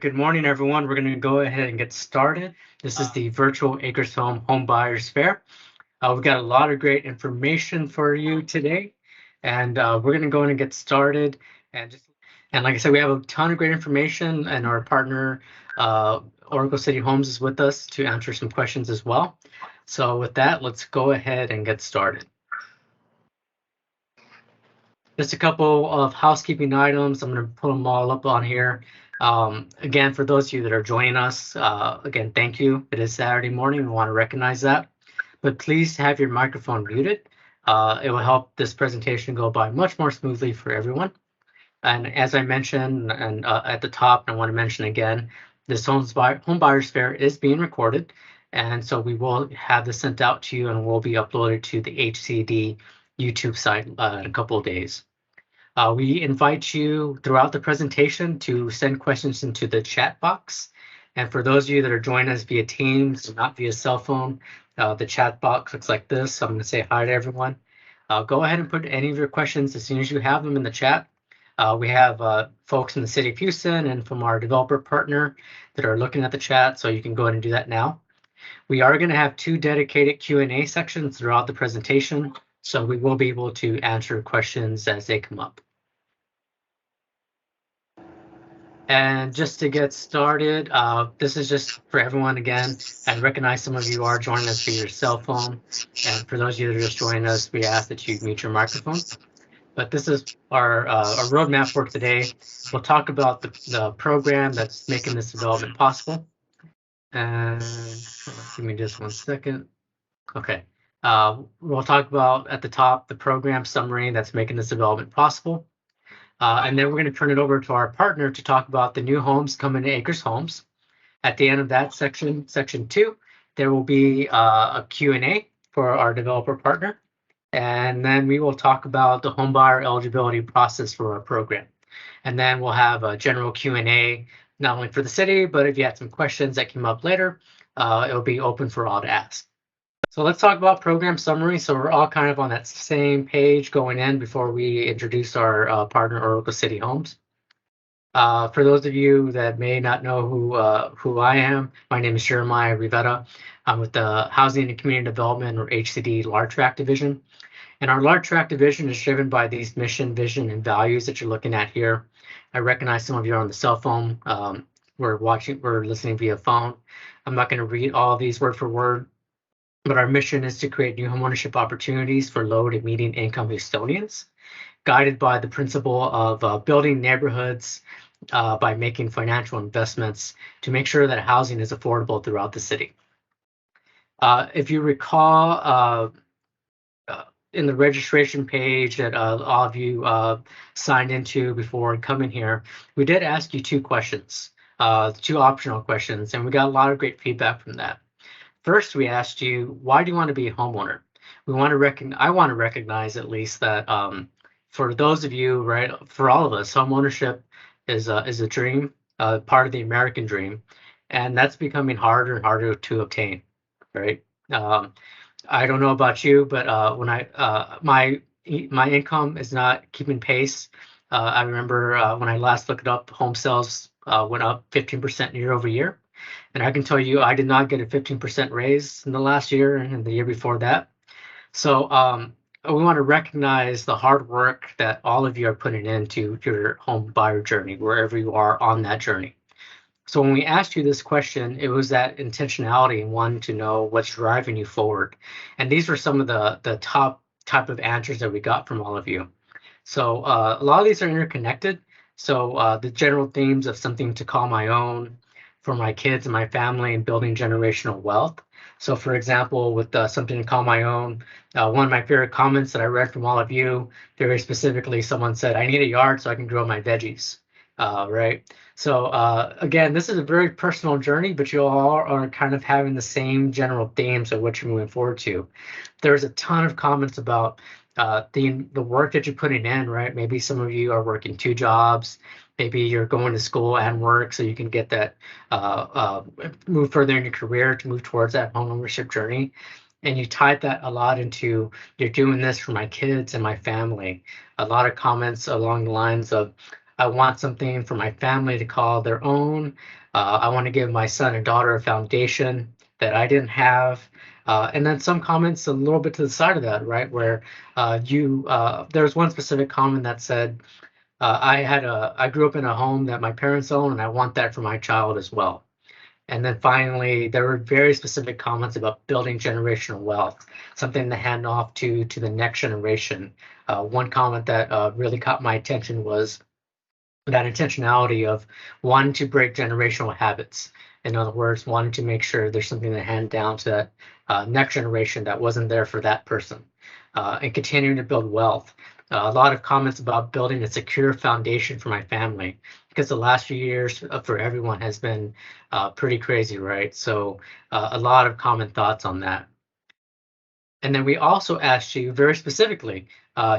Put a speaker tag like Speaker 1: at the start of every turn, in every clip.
Speaker 1: right, good morning, everyone. We're going to go ahead and get started. This is the virtual Acres Home Buyers Fair. We've got a lot of great information for you today, and we're going to go in and get started. And like I said, we have a ton of great information, and our partner, Oracle City Homes, is with us to answer some questions as well. So with that, let's go ahead and get started. Just a couple of housekeeping items. I'm going to put them all up on here. Again, for those of you that are joining us, again, thank you. It is Saturday morning. We want to recognize that. But please have your microphone muted. It will help this presentation go by much more smoothly for everyone. And as I mentioned and at the top, I want to mention again, this Home Buyers Fair is being recorded. And so we will have this sent out to you and will be uploaded to the HCD YouTube site in a couple of days. We invite you throughout the presentation to send questions into the chat box. And for those of you that are joining us via Teams, not via cell phone, the chat box looks like this. I'm going to say hi to everyone. Go ahead and put any of your questions as soon as you have them in the chat. We have folks in the city of Houston and from our developer partner that are looking at the chat, so you can go ahead and do that now. We are going to have 2 dedicated Q&A sections throughout the presentation, so we will be able to answer questions as they come up. And just to get started, this is just for everyone again. I recognize some of you are joining us via your cell phone. And for those of you that are just joining us, we ask that you mute your microphone. But this is our roadmap for today. We'll talk about the program that's making this development possible. And give me just 1 second. Okay. We'll talk about at the top the program summary that's making this development possible. And then we're going to turn it over to our partner to talk about the new homes coming to Acres Homes. At the end of that section 2, there will be a Q&A for our developer partner. And then we will talk about the home buyer eligibility process for our program. And then we'll have a general Q&A, not only for the city, but if you had some questions that came up later, it'll be open for all to ask. So let's talk about program summary. So we're all kind of on that same page going in before we introduce our partner, Oracle City Homes. For those of you that may not know who I am, my name is Jeremiah Rivera. I'm with the Housing and Community Development, or HCD, Large Tract Division. And our Large Tract Division is driven by these mission, vision, and values that you're looking at here. I recognize some of you are on the cell phone. We're listening via phone. I'm not going to read all of these word for word. But our mission is to create new homeownership opportunities for low to median income Houstonians, guided by the principle of building neighborhoods by making financial investments to make sure that housing is affordable throughout the city. If you recall, in the registration page that all of you signed into before coming here, we did ask you 2 questions, 2 optional questions, and we got a lot of great feedback from that. First, we asked you, why do you want to be a homeowner? I want to recognize at least that for those of you, right, for all of us, homeownership is a dream, part of the American dream, and that's becoming harder and harder to obtain, right? I don't know about you, but when my income is not keeping pace. I remember when I last looked it up, home sales went up 15% year over year. And I can tell you, I did not get a 15% raise in the last year and the year before that. So we want to recognize the hard work that all of you are putting into your home buyer journey, wherever you are on that journey. So when we asked you this question, it was that intentionality and wanting to know what's driving you forward. And these were some of the top type of answers that we got from all of you. So a lot of these are interconnected. So the general themes of something to call my own, for my kids and my family, and building generational wealth. So for example, with something to call my own, one of my favorite comments that I read from all of you, very specifically, someone said, I need a yard so I can grow my veggies, right? So again, this is a very personal journey, but you all are kind of having the same general themes of what you're moving forward to. There's a ton of comments about the work that you're putting in, right? Maybe some of you are working 2 jobs. Maybe you're going to school and work so you can get that, move further in your career to move towards that home ownership journey. And you tied that a lot into, you're doing this for my kids and my family. A lot of comments along the lines of, I want something for my family to call their own. I want to give my son and daughter a foundation that I didn't have. And then some comments a little bit to the side of that, right? Where there's one specific comment that said, I grew up in a home that my parents own, and I want that for my child as well. And then finally, there were very specific comments about building generational wealth, something to hand off to the next generation. One comment that really caught my attention was that intentionality of wanting to break generational habits. In other words, wanting to make sure there's something to hand down to that next generation that wasn't there for that person, and continuing to build wealth. A lot of comments about building a secure foundation for my family, because the last few years for everyone has been pretty crazy, right? So a lot of common thoughts on that. And then we also asked you very specifically,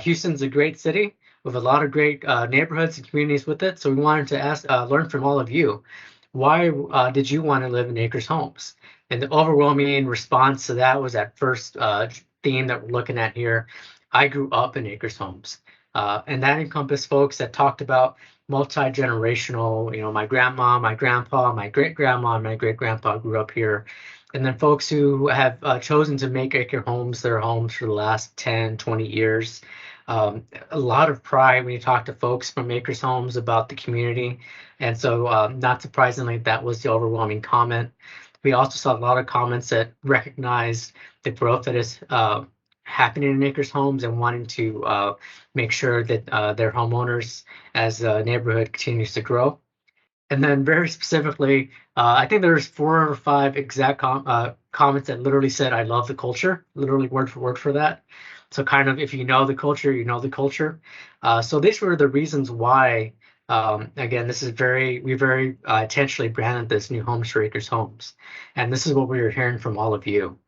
Speaker 1: Houston's a great city with a lot of great neighborhoods and communities with it. So we wanted to learn from all of you, why did you want to live in Acres Homes? And the overwhelming response to that was that first theme that we're looking at here. I grew up in Acres Homes. And that encompassed folks that talked about multi-generational, my grandma, my grandpa, my great-grandma, and my great-grandpa grew up here. And then folks who have chosen to make Acre Homes their homes for the last 10, 20 years. A lot of pride when you talk to folks from Acres Homes about the community. And so not surprisingly, that was the overwhelming comment. We also saw a lot of comments that recognized the growth that is happening in Acres Homes and wanting to make sure that their homeowners as the neighborhood continues to grow. And then very specifically, I think there's 4 or 5 exact comments that literally said, I love the culture, literally word for word for that. So kind of if you know the culture, you know the culture. So these were the reasons why, again, we very intentionally branded this New Homes for Acres Homes. And this is what we were hearing from all of you.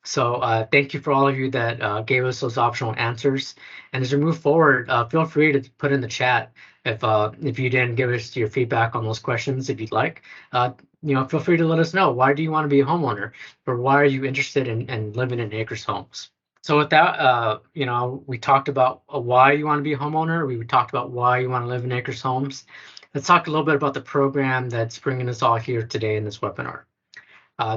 Speaker 1: So thank you for all of you that gave us those optional answers. And as we move forward, feel free to put in the chat if you didn't give us your feedback on those questions, if you'd like. Feel free to let us know, why do you want to be a homeowner, or why are you interested in living in Acres Homes? So with that, we talked about why you want to be a homeowner. We talked about why you want to live in Acres Homes. Let's talk a little bit about the program that's bringing us all here today in this webinar.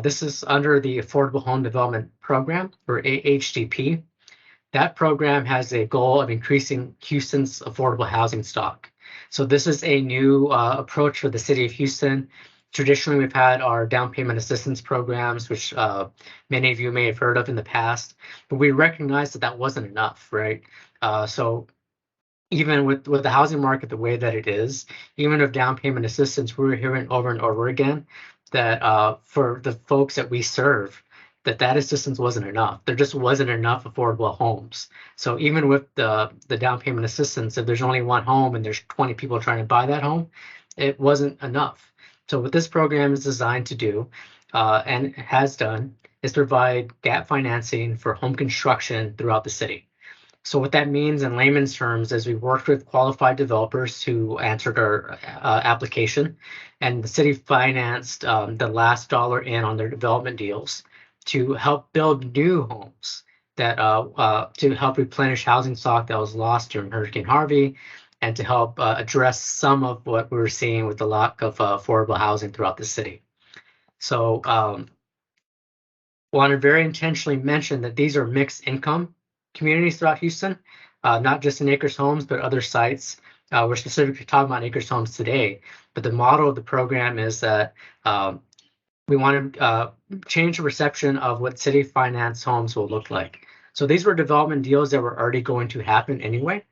Speaker 1: This is under the Affordable Home Development Program, or AHDP. That program has a goal of increasing Houston's affordable housing stock. So this is a new approach for the city of Houston. Traditionally, we've had our down payment assistance programs, which many of you may have heard of in the past, but we recognized that wasn't enough, right? So even with the housing market the way that it is, even with down payment assistance, we're hearing over and over again that for the folks that we serve, that assistance wasn't enough. There just wasn't enough affordable homes. So even with the down payment assistance, if there's only one home and there's 20 people trying to buy that home, it wasn't enough. So what this program is designed to do, and has done, is provide gap financing for home construction throughout the city. So what that means in layman's terms is we worked with qualified developers who answered our application, and the city financed the last dollar in on their development deals to help build new homes that to help replenish housing stock that was lost during Hurricane Harvey, and to help address some of what we were seeing with the lack of affordable housing throughout the city. So want to very intentionally mention that these are mixed income communities throughout Houston, not just in Acres Homes, but other sites. We're specifically talking about Acres Homes today, but the model of the program is that we want to change the perception of what city finance homes will look like. So these were development deals that were already going to happen anyway.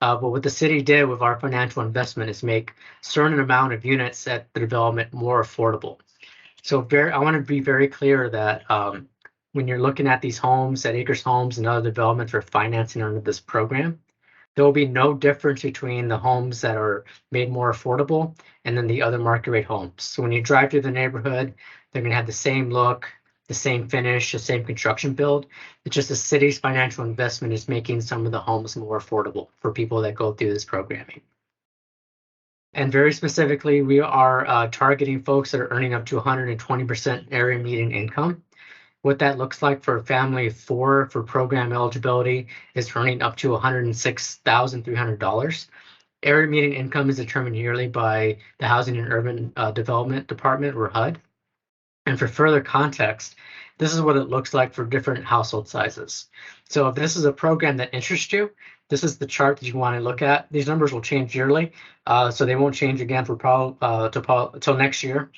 Speaker 1: But what the city did with our financial investment is make certain amount of units at the development more affordable. So I want to be very clear that when you're looking at these homes, at Acres Homes and other developments we're financing under this program, there will be no difference between the homes that are made more affordable and then the other market rate homes. So when you drive through the neighborhood, they're going to have the same look, the same finish, the same construction build. It's just the city's financial investment is making some of the homes more affordable for people that go through this programming. And very specifically, we are targeting folks that are earning up to 120% area median income. What that looks like for a family of 4 for program eligibility is earning up to $106,300. Area median income is determined yearly by the Housing and Urban Development Department, or HUD. And for further context, this is what it looks like for different household sizes. So if this is a program that interests you, this is the chart that you want to look at. These numbers will change yearly, so they won't change again for till next year.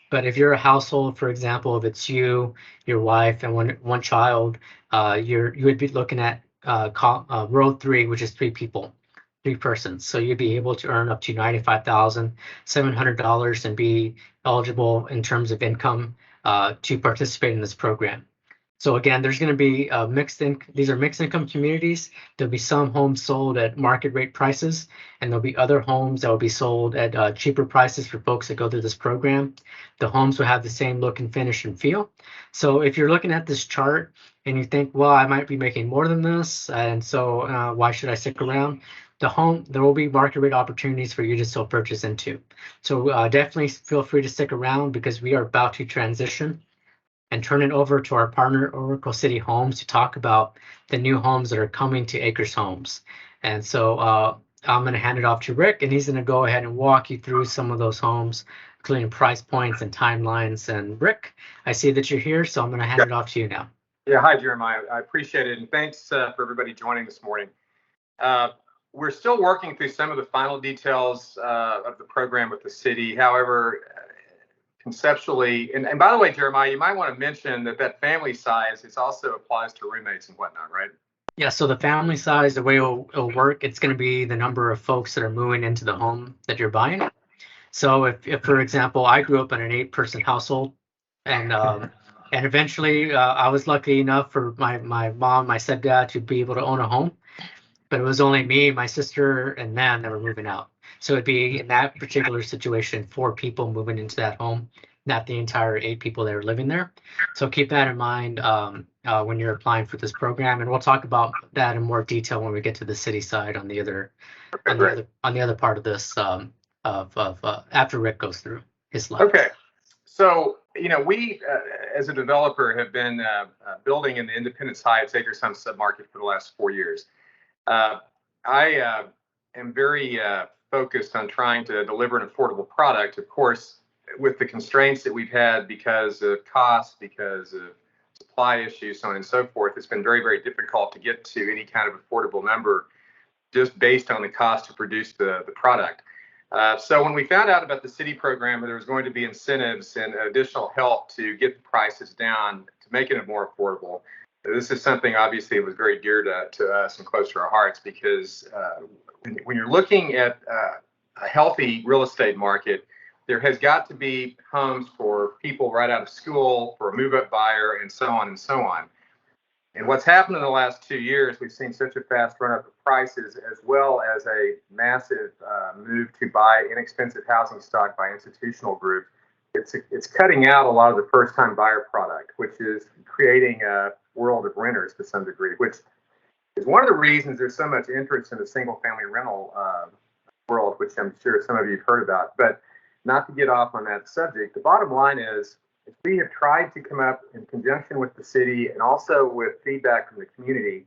Speaker 1: But if you're a household, for example, if it's you, your wife, and one child, you would be looking at row 3, which is 3 people, 3 persons. So you'd be able to earn up to $95,700 and be eligible in terms of income to participate in this program. So again, there's going to be these are mixed income communities. There'll be some homes sold at market rate prices, and there'll be other homes that will be sold at cheaper prices for folks that go through this program. The homes will have the same look and finish and feel. So if you're looking at this chart and you think, well, I might be making more than this, and so why should I stick around? There will be market rate opportunities for you to still purchase into. So definitely feel free to stick around, because we are about to transition and turn it over to our partner, Oracle City Homes, to talk about the new homes that are coming to Acres Homes. And so I'm going to hand it off to Rick, and he's going to go ahead and walk you through some of those homes, including price points and timelines. And Rick, I see that you're here, so I'm going to hand it off to you now.
Speaker 2: Yeah, hi, Jeremiah. I appreciate it, and thanks for everybody joining this morning. We're still working through some of the final details of the program with the city. However, conceptually, and by the way, Jeremiah, you might want to mention that family size, it also applies to roommates and whatnot, right?
Speaker 1: Yeah, so the family size, the way it'll work, it's going to be the number of folks that are moving into the home that you're buying. So if for example, I grew up in an 8-person household, and eventually I was lucky enough for my mom, my stepdad to be able to own a home, but it was only me, my sister, and them that were moving out. So it'd be, in that particular situation, 4 people moving into that home, not the entire 8 people that are living there. So keep that in mind when you're applying for this program, and we'll talk about that in more detail when we get to the city side on the other part of this after Rick goes through his slides.
Speaker 2: Okay. So, we as a developer have been building in the Independence Heights Acres Home submarket for the last 4 years. I am very focused on trying to deliver an affordable product. Of course, with the constraints that we've had because of cost, because of supply issues, so on and so forth, it's been very, very difficult to get to any kind of affordable number just based on the cost to produce the product. So when we found out about the city program, there was going to be incentives and additional help to get the prices down to make it more affordable. This is something obviously that was very dear to us and close to our hearts, because when you're looking at a healthy real estate market, there has got to be homes for people right out of school, for a move-up buyer, and so on and so on. And what's happened in the last 2 years, we've seen such a fast run-up of prices, as well as a massive move to buy inexpensive housing stock by institutional groups. It's cutting out a lot of the first-time buyer product, which is creating a world of renters to some degree, which is one of the reasons there's so much interest in the single-family rental world, which I'm sure some of you have heard about. But not to get off on that subject, the bottom line is we have tried to come up in conjunction with the city and also with feedback from the community,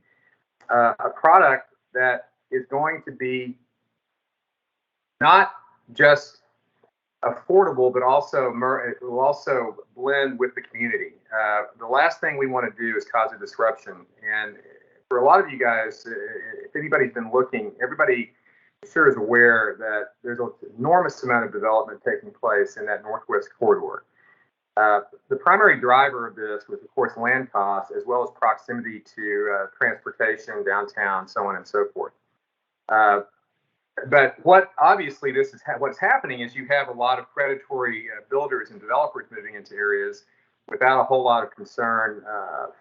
Speaker 2: a product that is going to be not just affordable, but also it will also blend with the community. The last thing we want to do is cause a disruption. And for a lot of you guys, if anybody's been looking, everybody sure is aware that there's an enormous amount of development taking place in that northwest corridor. The primary driver of this was, of course, land costs, as well as proximity to transportation, downtown, so on and so forth. But what obviously what's happening is you have a lot of predatory builders and developers moving into areas without a whole lot of concern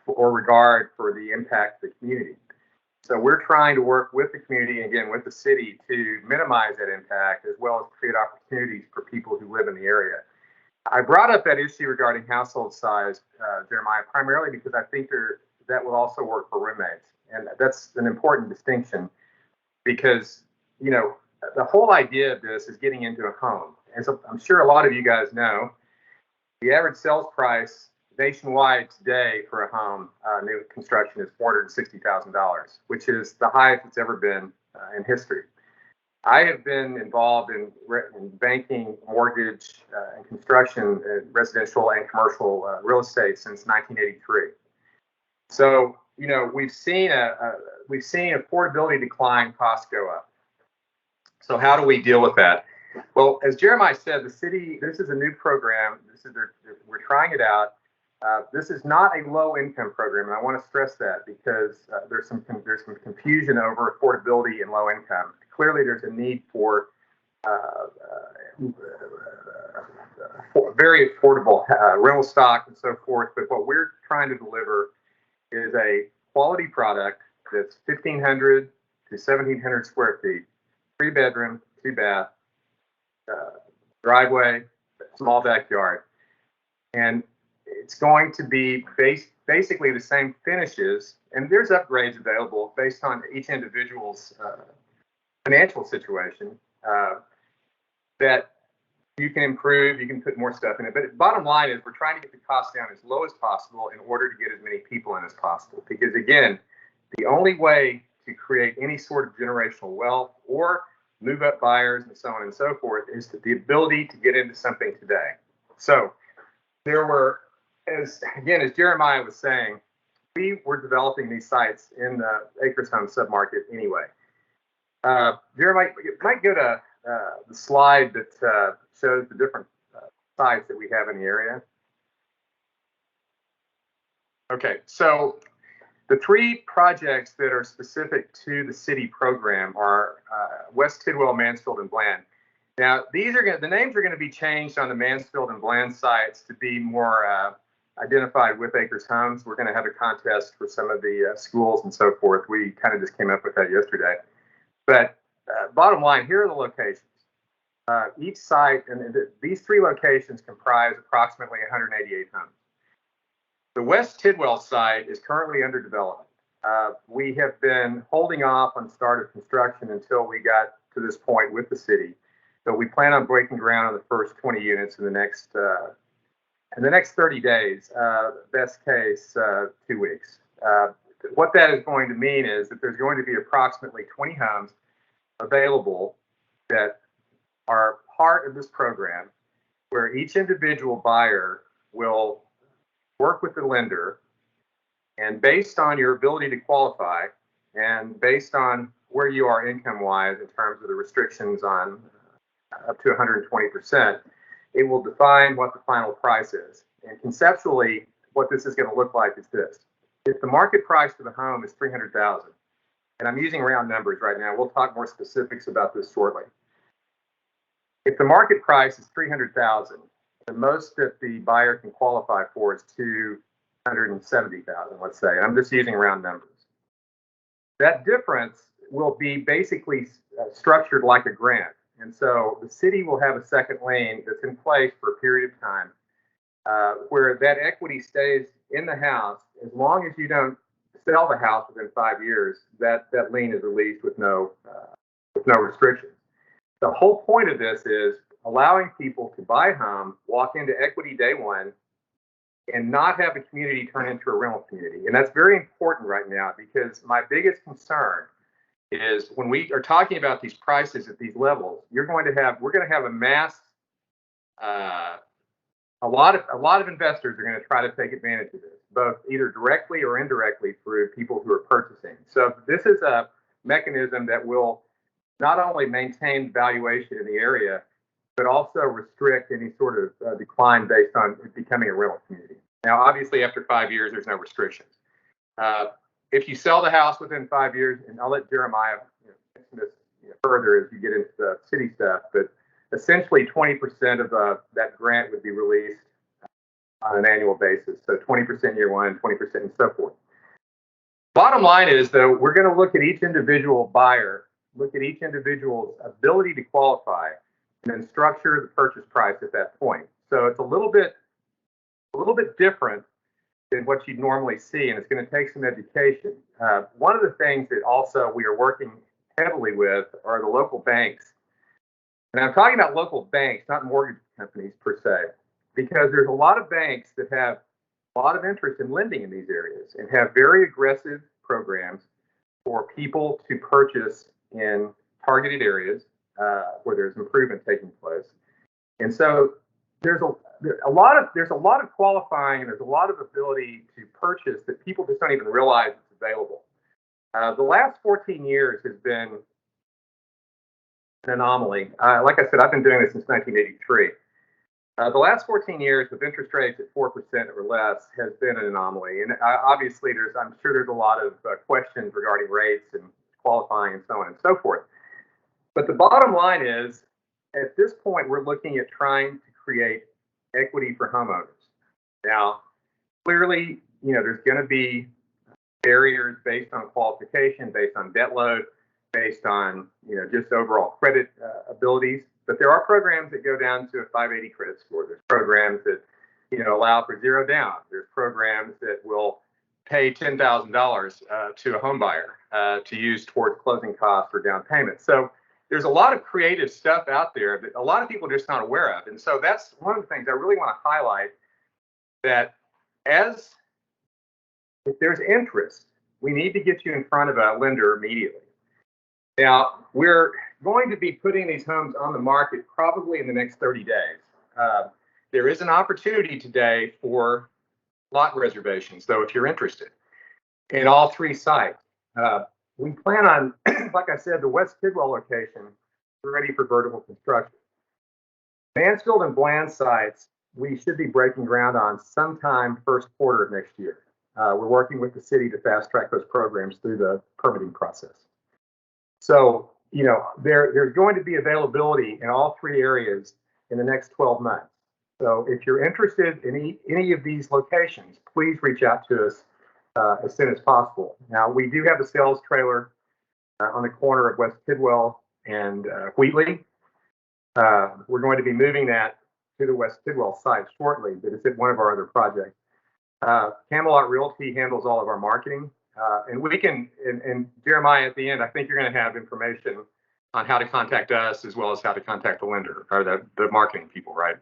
Speaker 2: or regard for the impact of the community. So we're trying to work with the community, again, with the city, to minimize that impact, as well as create opportunities for people who live in the area. I brought up that issue regarding household size, Jeremiah, primarily because I think that will also work for roommates. And that's an important distinction, because, the whole idea of this is getting into a home. And so I'm sure a lot of you guys know the average sales price nationwide today for a home, new construction, is $460,000, which is the highest it's ever been in history. I have been involved in banking, mortgage, and construction, residential and commercial real estate since 1983. So, we've seen affordability decline, costs go up. So how do we deal with that? Well, as Jeremiah said, the city, this is a new program. We're trying it out. This is not a low-income program, and I want to stress that because there's some confusion over affordability and low income. Clearly, there's a need for very affordable rental stock and so forth. But what we're trying to deliver is a quality product that's 1,500 to 1,700 square feet, 3-bedroom, 2-bath, driveway, small backyard, and it's going to be basically the same finishes. And there's upgrades available based on each individual's financial situation that you can improve. You can put more stuff in it. But bottom line is we're trying to get the cost down as low as possible in order to get as many people in as possible. Because again, the only way to create any sort of generational wealth or move up buyers and so on and so forth is the ability to get into something today. So there were, as Jeremiah was saying, we were developing these sites in the Acres Home submarket anyway. Jeremiah, you might go to the slide that shows the different sites that we have in the area. Okay, so the 3 projects that are specific to the city program are West Tidwell, Mansfield, and Bland. Now, the names are going to be changed on the Mansfield and Bland sites to be more identified with Acres Homes. We're going to have a contest for some of the schools and so forth. We kind of just came up with that yesterday. But bottom line, here are the locations. Each site, and these 3 locations comprise approximately 188 homes. The West Tidwell site is currently under development. We have been holding off on start of construction until we got to this point with the city. But we plan on breaking ground on the first 20 units in the next 30 days, best case 2 weeks. What that is going to mean is that there's going to be approximately 20 homes available that are part of this program, where each individual buyer will work with the lender, and based on your ability to qualify and based on where you are income-wise in terms of the restrictions on up to 120%, it will define what the final price is. And conceptually, what this is going to look like is this. If the market price for the home is $300,000, and I'm using round numbers right now, we'll talk more specifics about this shortly. If the market price is $300,000, the most that the buyer can qualify for is $270,000, let's say. And I'm just using round numbers. That difference will be basically structured like a grant. And so the city will have a second lien that's in place for a period of time where that equity stays in the house. As long as you don't sell the house within 5 years, that lien is released with no restrictions. The whole point of this is allowing people to buy a home, walk into equity day one, and not have the community turn into a rental community. And that's very important right now, because my biggest concern is when we are talking about these prices at these levels, we're going to have a mass, a lot of investors are going to try to take advantage of this, both either directly or indirectly through people who are purchasing. So this is a mechanism that will not only maintain valuation in the area, but also restrict any sort of decline based on it becoming a rental community. Now, obviously, after 5 years, there's no restrictions. If you sell the house within 5 years, and I'll let Jeremiah mention this further as you get into the city stuff, but essentially 20% of that grant would be released on an annual basis. So 20% year one, 20% and so forth. Bottom line is, though, we're going to look at each individual buyer, look at each individual's ability to qualify, and then structure the purchase price at that point. So it's a little bit different than what you'd normally see, and it's going to take some education. One of the things that also we are working heavily with are the local banks. And I'm talking about local banks, not mortgage companies per se, because there's a lot of banks that have a lot of interest in lending in these areas and have very aggressive programs for people to purchase in targeted areas where there's improvement taking place. And so there's a lot of qualifying, and there's a lot of ability to purchase that people just don't even realize it's available. The last 14 years has been an anomaly. Like I said, I've been doing this since 1983. The last 14 years with interest rates at 4% or less has been an anomaly. And obviously, I'm sure there's a lot of questions regarding rates and qualifying and so on and so forth. But the bottom line is, at this point, we're looking at trying to create equity for homeowners. Now, clearly, there's going to be barriers based on qualification, based on debt load, based on, just overall credit abilities. But there are programs that go down to a 580 credit score. There's programs that, allow for zero down. There's programs that will pay $10,000 to a home buyer to use towards closing costs or down payment. So there's a lot of creative stuff out there that a lot of people are just not aware of. And so that's one of the things I really want to highlight, that if there's interest, we need to get you in front of a lender immediately. Now, we're going to be putting these homes on the market probably in the next 30 days. There is an opportunity today for lot reservations, though, if you're interested, in all three sites. We plan on, like I said, the West Tidwell location ready for vertical construction. Mansfield and Bland sites, we should be breaking ground on sometime first quarter of next year. We're working with the city to fast track those programs through the permitting process. So, there's going to be availability in all three areas in the next 12 months. So if you're interested in any of these locations, please reach out to us as soon as possible. Now, we do have a sales trailer on the corner of West Tidwell and Wheatley. We're going to be moving that to the West Tidwell site shortly, but it's at one of our other projects. Camelot Realty handles all of our marketing. And we can, and Jeremiah, at the end, I think you're going to have information on how to contact us as well as how to contact the lender or the marketing people, right?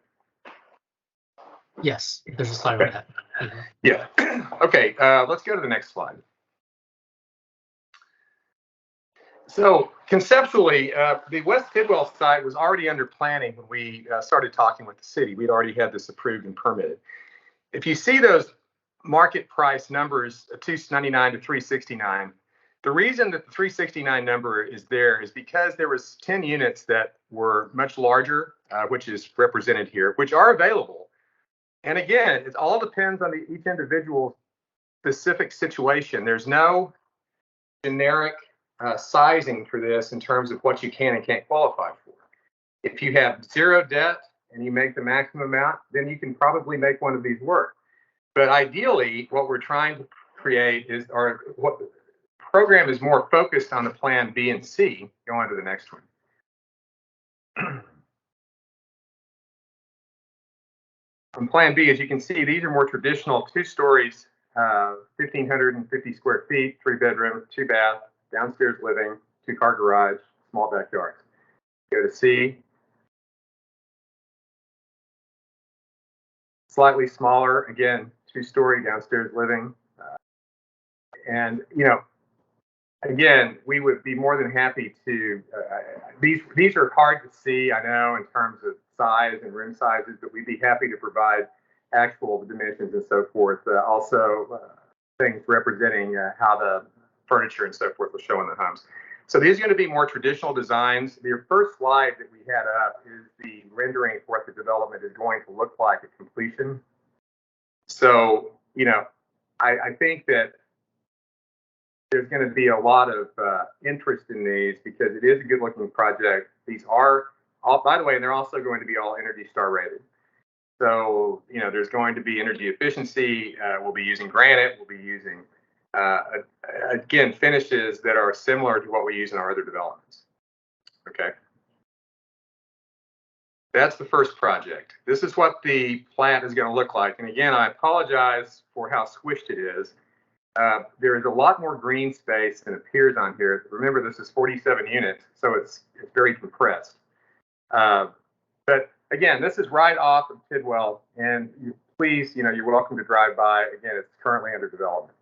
Speaker 1: Yes, there's a slide on that. Mm-hmm.
Speaker 2: Yeah. Okay, let's go to the next slide. So conceptually, the West Tidwell site was already under planning when we started talking with the city. We'd already had this approved and permitted. If you see those market price numbers, 299 to 369, the reason that the 369 number is there is because there was 10 units that were much larger, which is represented here, which are available. And again, it all depends on each individual specific situation. There's no generic sizing for this in terms of what you can and can't qualify for. If you have zero debt and you make the maximum amount, then you can probably make one of these work. But ideally, what we're trying to create is, or what the program is more focused on the plan B and C. Go on to the next one. On plan B, as you can see, these are more traditional 2 stories, 1,550 square feet, 3 bedroom, 2 bath, downstairs living, 2-car garage, small backyards. Go to C. Slightly smaller, again, 2-story downstairs living. And, again, we would be more than happy to, these are hard to see, I know, in terms of size and room sizes, but we'd be happy to provide actual dimensions and so forth. Also, things representing how the furniture and so forth will show in the homes. So these are going to be more traditional designs. The first slide that we had up is the rendering for what the development is going to look like at completion. So, I think that there's going to be a lot of interest in these because it is a good looking project. These are all, by the way, and they're also going to be all Energy Star rated. So, there's going to be energy efficiency. We'll be using granite. We'll be using, again, finishes that are similar to what we use in our other developments. Okay. That's the first project. This is what the plant is going to look like. And again, I apologize for how squished it is. There is a lot more green space than appears on here. Remember, this is 47 units, so it's very compressed. But again, this is right off of Tidwell, and please, you're welcome to drive by. Again, it's currently under development.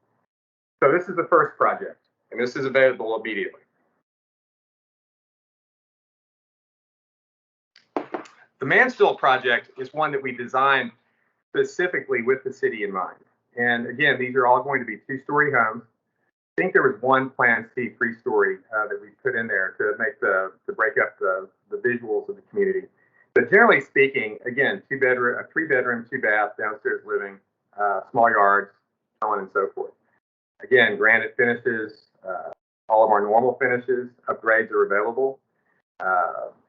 Speaker 2: So this is the first project, and this is available immediately. The Mansfield project is one that we designed specifically with the city in mind. And again, these are all going to be 2-story homes. I think there was one Plan C 3-story that we put in there to make to break up the visuals of the community. But generally speaking, again, 3-bedroom, 2-bath, downstairs living, small yards, so on and so forth. Again, granite finishes, all of our normal finishes, upgrades are available,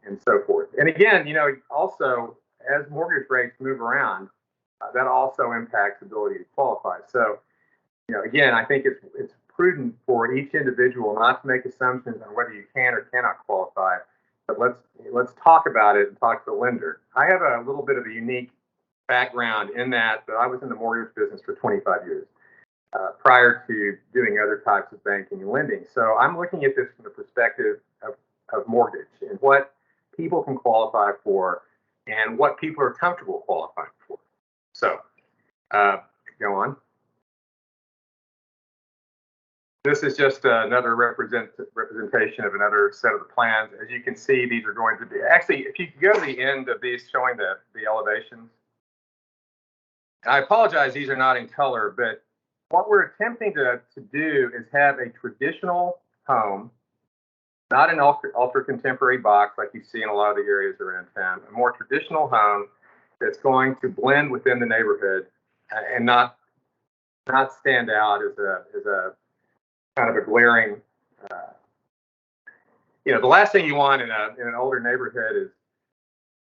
Speaker 2: and so forth. And again, also as mortgage rates move around, that also impacts ability to qualify. So, again, I think it's prudent for each individual not to make assumptions on whether you can or cannot qualify, but let's talk about it and talk to the lender. I have a little bit of a unique background in that I was in the mortgage business for 25 years prior to doing other types of banking and lending. So I'm looking at this from the perspective of mortgage and what people can qualify for and what people are comfortable qualifying for. So go on. This is just another representation of another set of the plans. As you can see, these are going to be, actually, if you go to the end of these showing the elevations, and I apologize, these are not in color, but what we're attempting to do is have a traditional home, not an ultra contemporary box like you see in a lot of the areas around town, a more traditional home that's going to blend within the neighborhood and not stand out as a kind of a glaring, the last thing you want in an older neighborhood is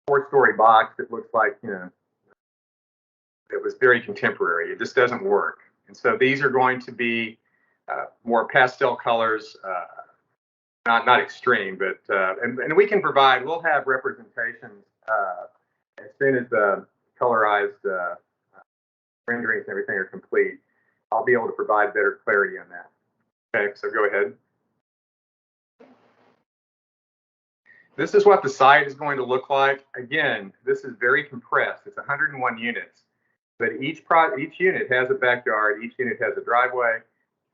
Speaker 2: a 4-story box that looks like, it was very contemporary. It just doesn't work. And so these are going to be more pastel colors, not extreme, but and we can provide. We'll have representations as soon as the colorized renderings and everything are complete. I'll be able to provide better clarity on that. Okay, so go ahead. This is what the site is going to look like. Again, this is very compressed. It's 101 units, but each unit has a backyard, each unit has a driveway,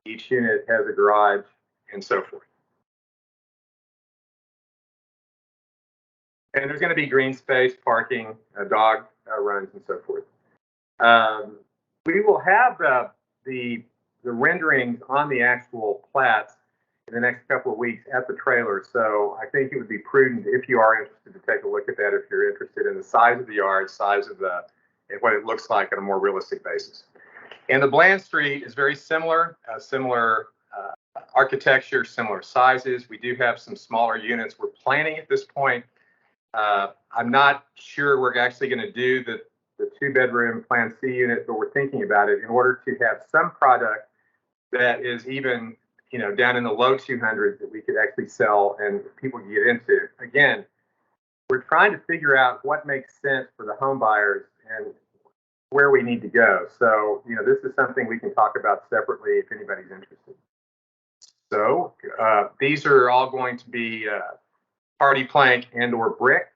Speaker 2: each unit has a garage, and so forth. And there's going to be green space, parking, dog runs, and so forth. We will have the renderings on the actual plats in the next couple of weeks at the trailer. So I think it would be prudent, if you are interested, to take a look at that if you're interested in the size of the yard, size of and what it looks like on a more realistic basis. And the Bland Street is very similar, architecture, similar sizes. We do have some smaller units. We're planning at this point. I'm not sure we're actually going to do the 2-bedroom Plan C unit, but we're thinking about it in order to have some product that is even, down in the low 200s that we could actually sell and people can get into. Again, we're trying to figure out what makes sense for the home buyers and where we need to go. So, this is something we can talk about separately if anybody's interested. So these are all going to be hardy plank and or brick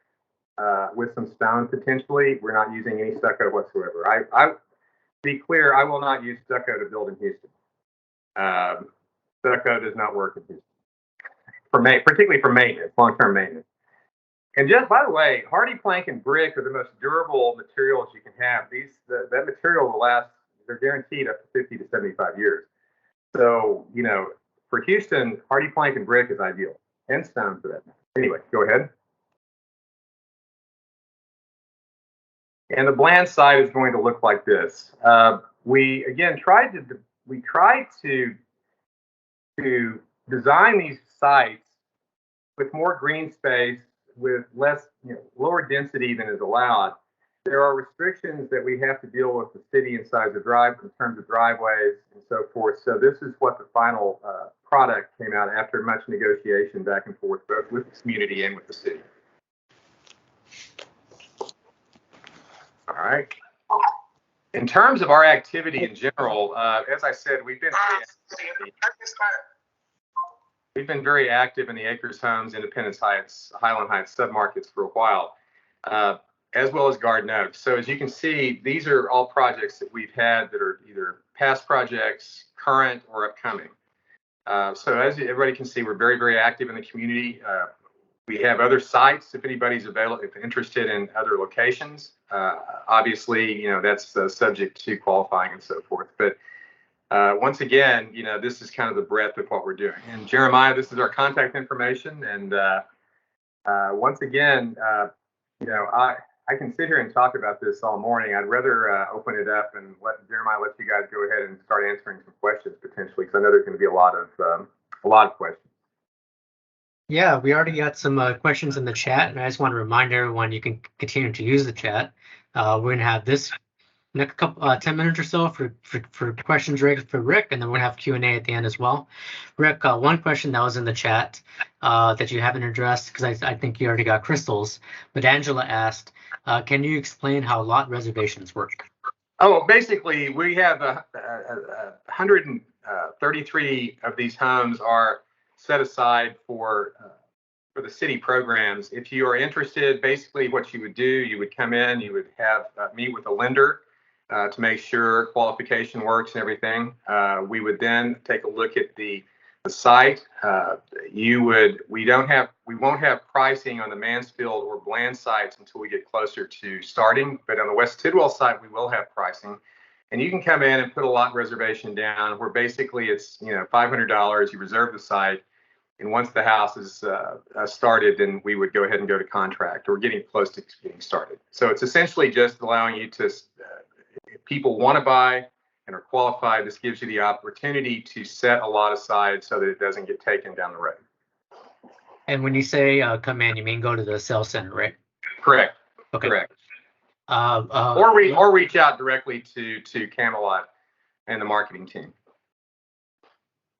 Speaker 2: with some stone potentially. We're not using any stucco whatsoever. I be clear, I will not use stucco to build in Houston. Stucco does not work in Houston, particularly for maintenance, long-term maintenance. And just by the way, hardy plank and brick are the most durable materials you can have. That material will last. They're guaranteed up to 50 to 75 years. So, for Houston, hardy plank and brick is ideal, and stone for that matter. Anyway, go ahead. And the Bland side is going to look like this. We again tried to design these sites with more green space, with less, lower density than is allowed. There are restrictions that we have to deal with the city inside the drive in terms of driveways and so forth. So this is what the final product came out after much negotiation back and forth, both with the community and with the city. All right. In terms of our activity in general, as I said, we've been very active in the Acres Homes, Independence Heights, Highland Heights submarkets for a while, as well as Garden Oaks. So as you can see, these are all projects that we've had that are either past projects, current, or upcoming. So as everybody can see, we're very, very active in the community. We have other sites if anybody's available, if interested in other locations. Obviously, that's subject to qualifying and so forth. But once again, this is kind of the breadth of what we're doing. And Jeremiah, this is our contact information. And once again, I can sit here and talk about this all morning. I'd rather open it up and let you guys go ahead and start answering some questions potentially, because I know there's going to be a lot of questions.
Speaker 1: Yeah, we already got some questions in the chat, and I just want to remind everyone you can continue to use the chat. We're going to have this next couple 10 minutes or so for questions for Rick, and then we're going to have Q&A at the end as well. Rick, one question that was in the chat that you haven't addressed, because I think you already got Crystal's, but Angela asked, can you explain how lot reservations work?
Speaker 2: Oh, basically, we have 133 of these homes are set aside for the city programs. If you are interested, basically what you would do, you would come in, you would have meet with a lender to make sure qualification works and everything. We would then take a look at the site. We won't have pricing on the Mansfield or Bland sites until we get closer to starting, but on the West Tidwell site, we will have pricing. And you can come in and put a lot reservation down where basically it's $500. You reserve the site, and once the house is started, then we would go ahead and go to contract, or getting close to getting started. So it's essentially just allowing you to, if people want to buy and are qualified, this gives you the opportunity to set a lot aside so that it doesn't get taken down the road.
Speaker 1: And when you say come in, you mean go to the sales center, right?
Speaker 2: Correct.
Speaker 1: Okay.
Speaker 2: Correct. Or reach out directly to Camelot and the marketing team.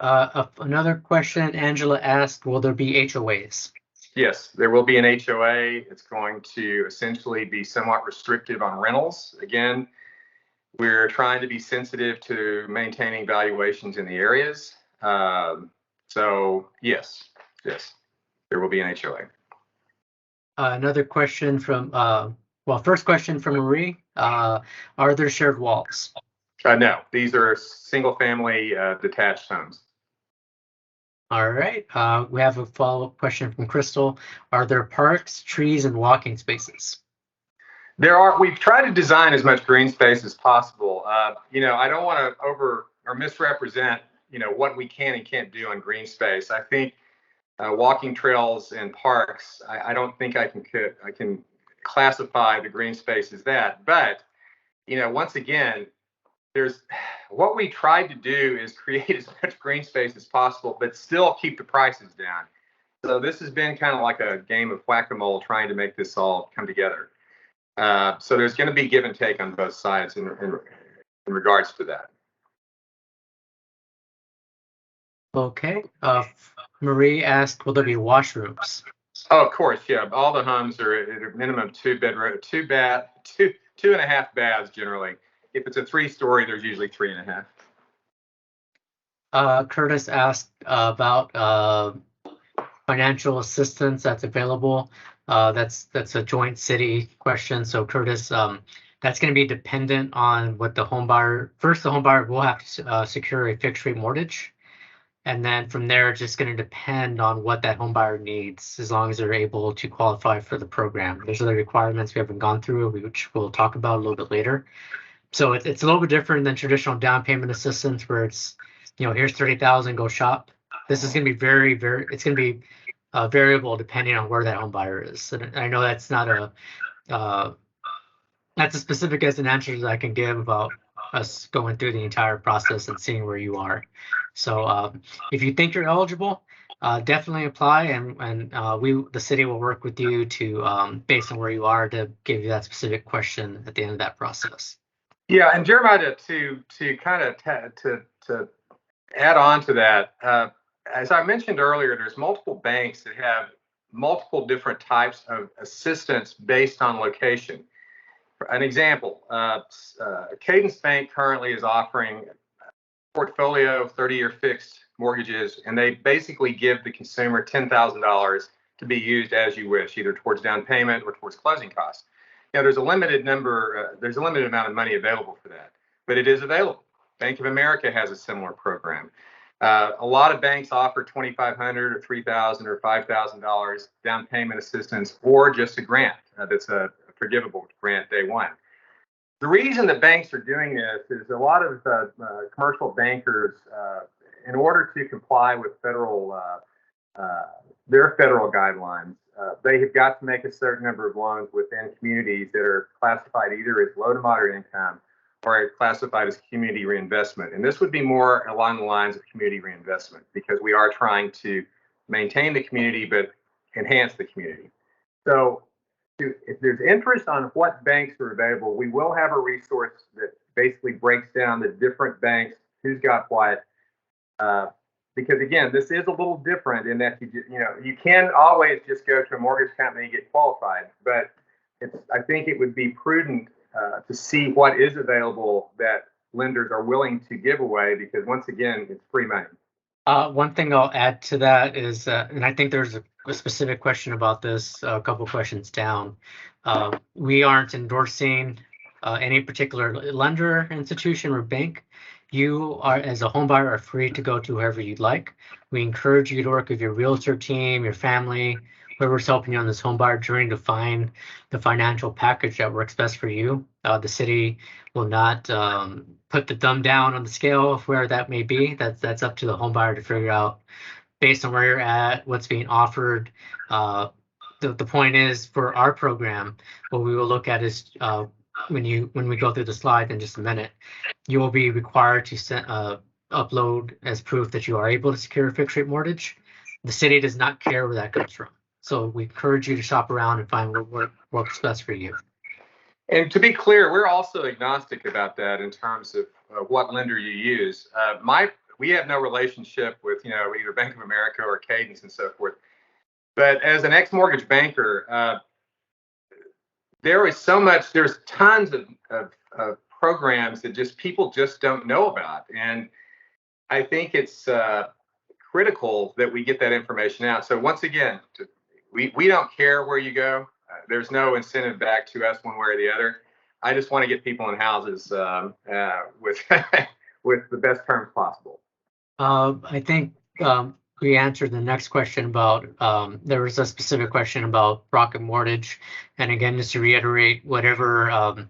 Speaker 1: Another question Angela asked, will there be HOAs?
Speaker 2: Yes, there will be an HOA. It's going to essentially be somewhat restrictive on rentals. Again, we're trying to be sensitive to maintaining valuations in the areas. So yes, there will be an HOA.
Speaker 1: Another question from, first question from Marie. Are there shared walls?
Speaker 2: No, these are single family detached homes.
Speaker 1: All right. We have a follow-up question from Crystal. Are there parks, trees, and walking spaces?
Speaker 2: There are. We've tried to design as much green space as possible. I don't want to over or misrepresent, what we can and can't do on green space. I think walking trails and parks, I don't think I can classify the green space as that. But, once again, what we tried to do is create as much green space as possible, but still keep the prices down. So this has been kind of like a game of whack-a-mole trying to make this all come together. So there's going to be give and take on both sides in regards to that.
Speaker 3: Okay. Marie asked, will there be washrooms?
Speaker 2: Oh, of course, yeah. All the homes are at a minimum 2.5 baths generally. If it's a 3-story, there's usually 3.5.
Speaker 3: Curtis asked about financial assistance that's available. That's a joint city question. So Curtis, that's going to be dependent on what the home buyer. First, the home buyer will have to secure a fixed rate mortgage, and then from there, it's just going to depend on what that home buyer needs, as long as they're able to qualify for the program. There's other requirements we haven't gone through, which we'll talk about a little bit later. So it's a little bit different than traditional down payment assistance, where it's, here's 30,000, go shop. This is going to be very, very. It's going to be variable depending on where that home buyer is. And I know that's not that's as specific as an answer as I can give about us going through the entire process and seeing where you are. So if you think you're eligible, definitely apply, and the city will work with you to based on where you are to give you that specific question at the end of that process.
Speaker 2: Yeah, and Jeremiah, to kind of to add on to that, as I mentioned earlier, there's multiple banks that have multiple different types of assistance based on location. An example, Cadence Bank currently is offering portfolio 30-year fixed mortgages, and they basically give the consumer $10,000 to be used as you wish, either towards down payment or towards closing costs. There's a limited amount of money available for that, but it is available. Bank of America has a similar program. A lot of banks offer $2,500 or $3,000 or $5,000 down payment assistance, or just a grant that's a forgivable grant day one. The reason the banks are doing this is a lot of commercial bankers, in order to comply with their federal guidelines, they have got to make a certain number of loans within communities that are classified either as low to moderate income or classified as community reinvestment. And this would be more along the lines of community reinvestment, because we are trying to maintain the community but enhance the community. So if there's interest on what banks are available, we will have a resource that basically breaks down the different banks, who's got what. Because again, this is a little different in that you can always just go to a mortgage company and get qualified, but I think it would be prudent to see what is available that lenders are willing to give away, because once again, it's free money.
Speaker 3: One thing I'll add to that is, and I think there's a specific question about this, a couple questions down. We aren't endorsing any particular lender, institution, or bank. You are, as a home buyer, are free to go to whoever you'd like. We encourage you to work with your realtor team, your family, whoever's helping you on this home buyer journey to find the financial package that works best for you. The city will not put the thumb down on the scale of where that may be. That's up to the home buyer to figure out based on where you're at, what's being offered. The point is, for our program, what we will look at is when we go through the slide in just a minute, you will be required to upload as proof that you are able to secure a fixed rate mortgage. The city does not care where that comes from. So we encourage you to shop around and find what works best for you.
Speaker 2: And to be clear, we're also agnostic about that in terms of what lender you use. We have no relationship with either Bank of America or Cadence and so forth. But as an ex-mortgage banker, there's tons of programs that people just don't know about, and I think it's critical that we get that information out. So once again, we don't care where you go. There's no incentive back to us one way or the other. I just want to get people in houses with with the best terms possible.
Speaker 3: I think we answered the next question about, there was a specific question about Rocket Mortgage. And again, just to reiterate, whatever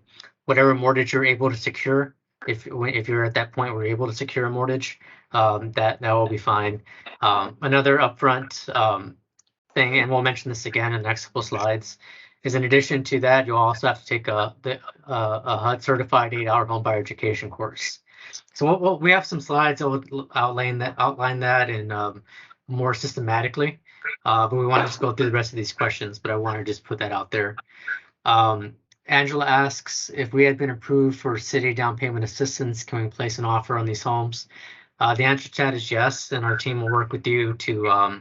Speaker 3: mortgage you're able to secure, if you're at that point where you're able to secure a mortgage, that will be fine. Another upfront thing, and we'll mention this again in the next couple slides, is in addition to that, you'll also have to take a HUD certified 8-hour home buyer education course. So we have some slides that will outline that in more systematically, but we want to just go through the rest of these questions, but I want to just put that out there. Angela asks, if we had been approved for city down payment assistance, can we place an offer on these homes? The answer to that is yes, and our team will work with you to,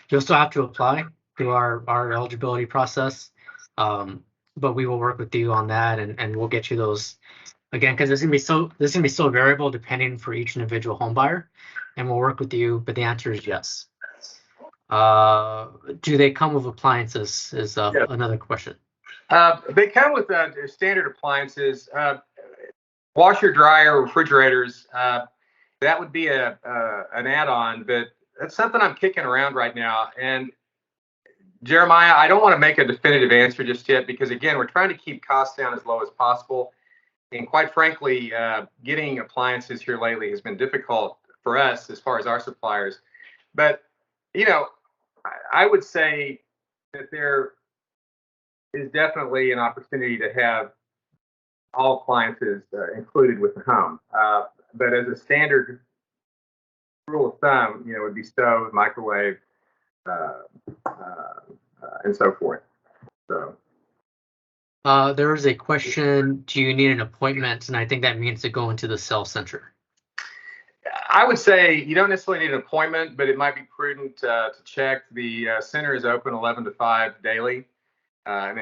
Speaker 3: you'll still have to apply through our eligibility process, but we will work with you on that, and we'll get you those. Again, because this is gonna be so variable depending for each individual home buyer, and we'll work with you. But the answer is yes. Do they come with appliances? Is
Speaker 2: Yes.
Speaker 3: Another question.
Speaker 2: They come with standard appliances, washer, dryer, refrigerators. That would be an add-on, but that's something I'm kicking around right now. And Jeremiah, I don't want to make a definitive answer just yet, because again, we're trying to keep costs down as low as possible. And quite frankly, getting appliances here lately has been difficult for us as far as our suppliers. But, I would say that there is definitely an opportunity to have all appliances included with the home. But as a standard rule of thumb, it would be stove, microwave, and so forth. So.
Speaker 3: There is a question, do you need an appointment? And I think that means to go into the sales center.
Speaker 2: I would say you don't necessarily need an appointment, but it might be prudent to check. The center is open 11 to 5 daily, and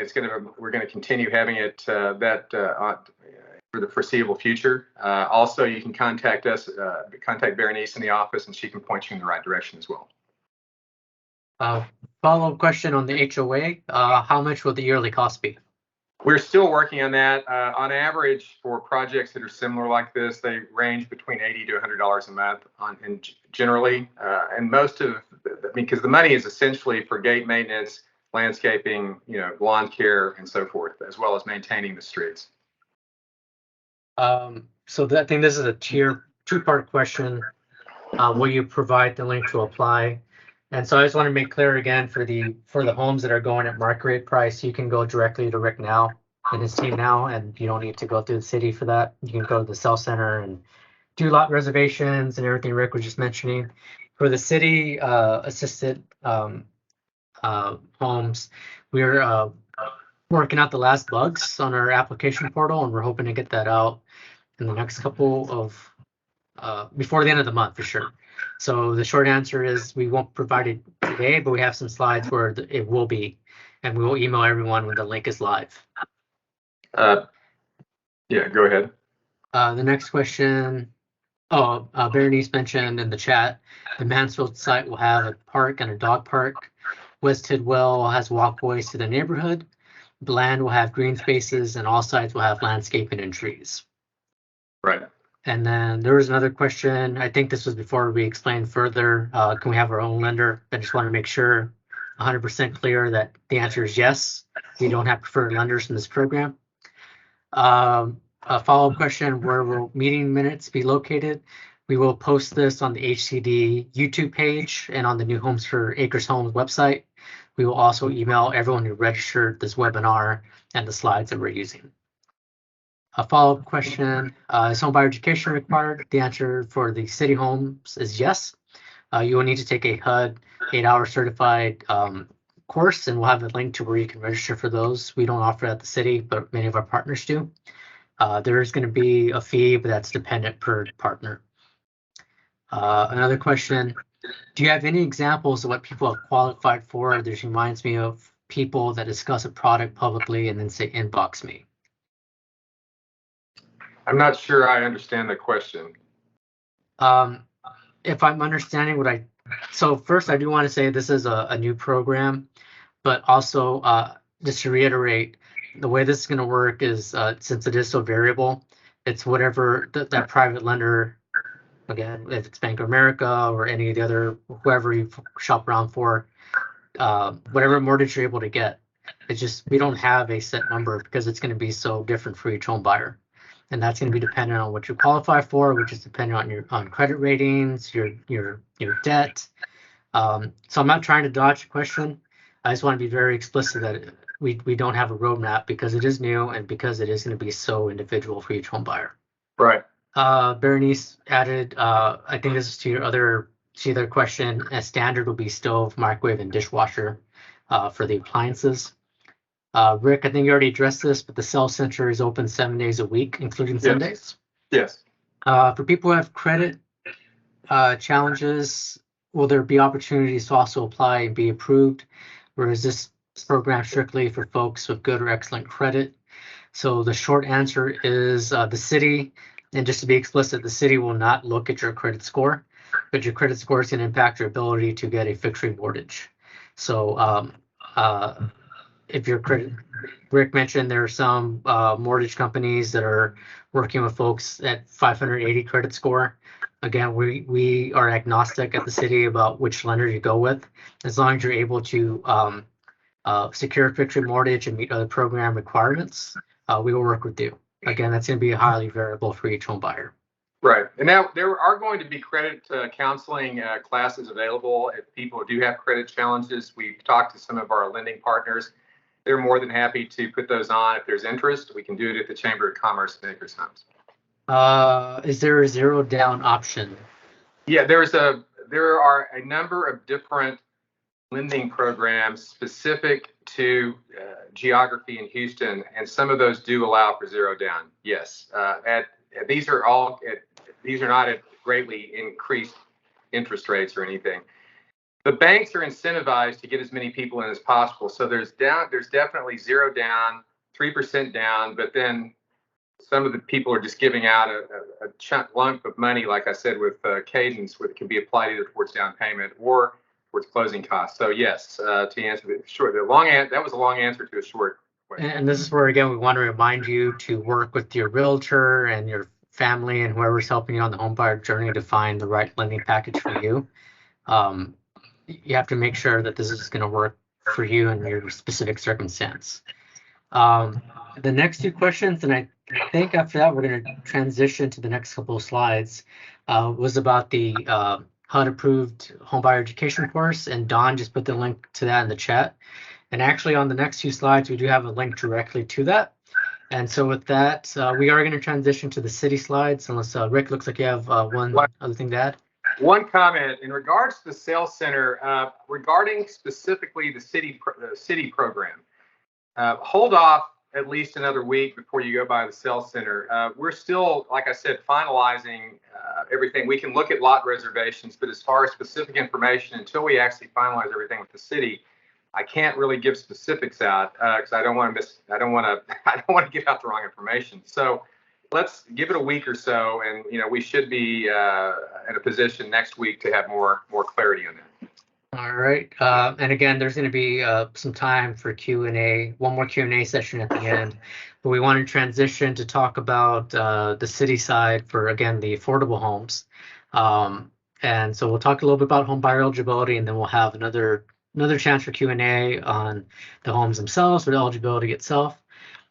Speaker 2: we're going to continue having it for the foreseeable future. Also, you can contact us, contact Berenice in the office, and she can point you in the right direction as well.
Speaker 3: Follow-up question on the HOA. How much will the yearly cost be?
Speaker 2: We're still working on that. On average, for projects that are similar like this, they range between $80 to $100 a month generally. And most of, because the money is essentially for gate maintenance, landscaping, lawn care, and so forth, as well as maintaining the streets.
Speaker 3: So I think this is a two-part question. Will you provide the link to apply? And so I just want to make clear again for the homes that are going at market rate price, you can go directly to Rick now and his team now, and you don't need to go through the city for that. You can go to the sales center and do lot reservations and everything Rick was just mentioning. For the city assisted homes, we're working out the last bugs on our application portal, and we're hoping to get that out in the next couple of before the end of the month for sure. So the short answer is we won't provide it today, but we have some slides where it will be, and we will email everyone when the link is live.
Speaker 2: Yeah, go ahead.
Speaker 3: The next question. Berenice mentioned in the chat, the Mansfield site will have a park and a dog park. West Tidwell has walkways to the neighborhood. Bland will have green spaces, and all sites will have landscaping and trees.
Speaker 2: Right.
Speaker 3: And then there was another question. I think this was before we explained further. Can we have our own lender? I just want to make sure 100% clear that the answer is yes. We don't have preferred lenders in this program. A follow-up question, where will meeting minutes be located? We will post this on the HCD YouTube page and on the New Homes for Acres Homes website. We will also email everyone who registered this webinar and the slides that we're using. A follow-up question, is homebuyer education required? The answer for the city homes is yes. You will need to take a HUD 8-hour certified course, and we'll have a link to where you can register for those. We don't offer it at the city, but many of our partners do. There is going to be a fee, but that's dependent per partner. Another question, do you have any examples of what people have qualified for? This reminds me of people that discuss a product publicly and then say inbox me.
Speaker 2: I'm not sure I understand the question.
Speaker 3: If I'm understanding so first I do want to say this is a new program, but also just to reiterate, the way this is going to work is since it is so variable, it's whatever that private lender, again, if it's Bank of America or any of the other, whoever you shop around for, whatever mortgage you're able to get. It's just, we don't have a set number because it's going to be so different for each home buyer. And that's going to be dependent on what you qualify for, which is dependent on your credit ratings, your debt. So I'm not trying to dodge the question. I just want to be very explicit that we don't have a roadmap because it is new and because it is going to be so individual for each home buyer.
Speaker 2: Right.
Speaker 3: Berenice added, I think this is to your question, a standard will be stove, microwave, and dishwasher for the appliances. Rick, I think you already addressed this, but the sales center is open 7 days a week, including Sundays.
Speaker 2: Yes.
Speaker 3: For people who have credit challenges, will there be opportunities to also apply and be approved? Or is this program strictly for folks with good or excellent credit? So the short answer is the city, and just to be explicit, the city will not look at your credit score, but your credit score is going to impact your ability to get a fixed rate mortgage. So if your credit, Rick mentioned there are some mortgage companies that are working with folks at 580 credit score. Again, we are agnostic at the city about which lender you go with, as long as you're able to secure a fixed rate mortgage and meet other program requirements. We will work with you. Again, that's going to be highly variable for each home buyer.
Speaker 2: Right. And now there are going to be credit counseling classes available if people do have credit challenges. We've talked to some of our lending partners. They're more than happy to put those on if there's interest. We can do it at the Chamber of Commerce and Acres Homes.
Speaker 3: Is there a zero down option?
Speaker 2: Yeah, there are a number of different lending programs specific to geography in Houston, and some of those do allow for zero down. Yes, these are not at greatly increased interest rates or anything. The banks are incentivized to get as many people in as possible. So there's definitely zero down, 3% down, but then some of the people are just giving out a chunk lump of money, like I said, with cadence, where it can be applied either towards down payment or towards closing costs. So yes, to answer that was a long answer to a short question.
Speaker 1: And this is where, again, we want to remind you to work with your realtor and your family and whoever's helping you on the home buyer journey to find the right lending package for you. You have to make sure that this is going to work for you and your specific circumstance. The next two questions, and I think after that we're going to transition to the next couple of slides, was about the HUD-approved homebuyer education course, and Don just put the link to that in the chat. And actually, on the next few slides, we do have a link directly to that. And so with that, we are going to transition to the city slides, unless Rick, looks like you have one other thing to add.
Speaker 2: One comment in regards to the sales center, regarding specifically the city program. Hold off at least another week before you go by the sales center. We're still, like I said, finalizing everything. We can look at lot reservations, but as far as specific information, until we actually finalize everything with the city, I can't really give specifics out because I don't want to give out the wrong information. So let's give it a week or so, and we should be in a position next week to have more clarity on that.
Speaker 1: All right, and again, there's going to be some time for Q&A, one more Q&A session at the end, but we want to transition to talk about the city side for, again, the affordable homes. And so we'll talk a little bit about home buyer eligibility, and then we'll have another chance for Q&A on the homes themselves, for the eligibility itself.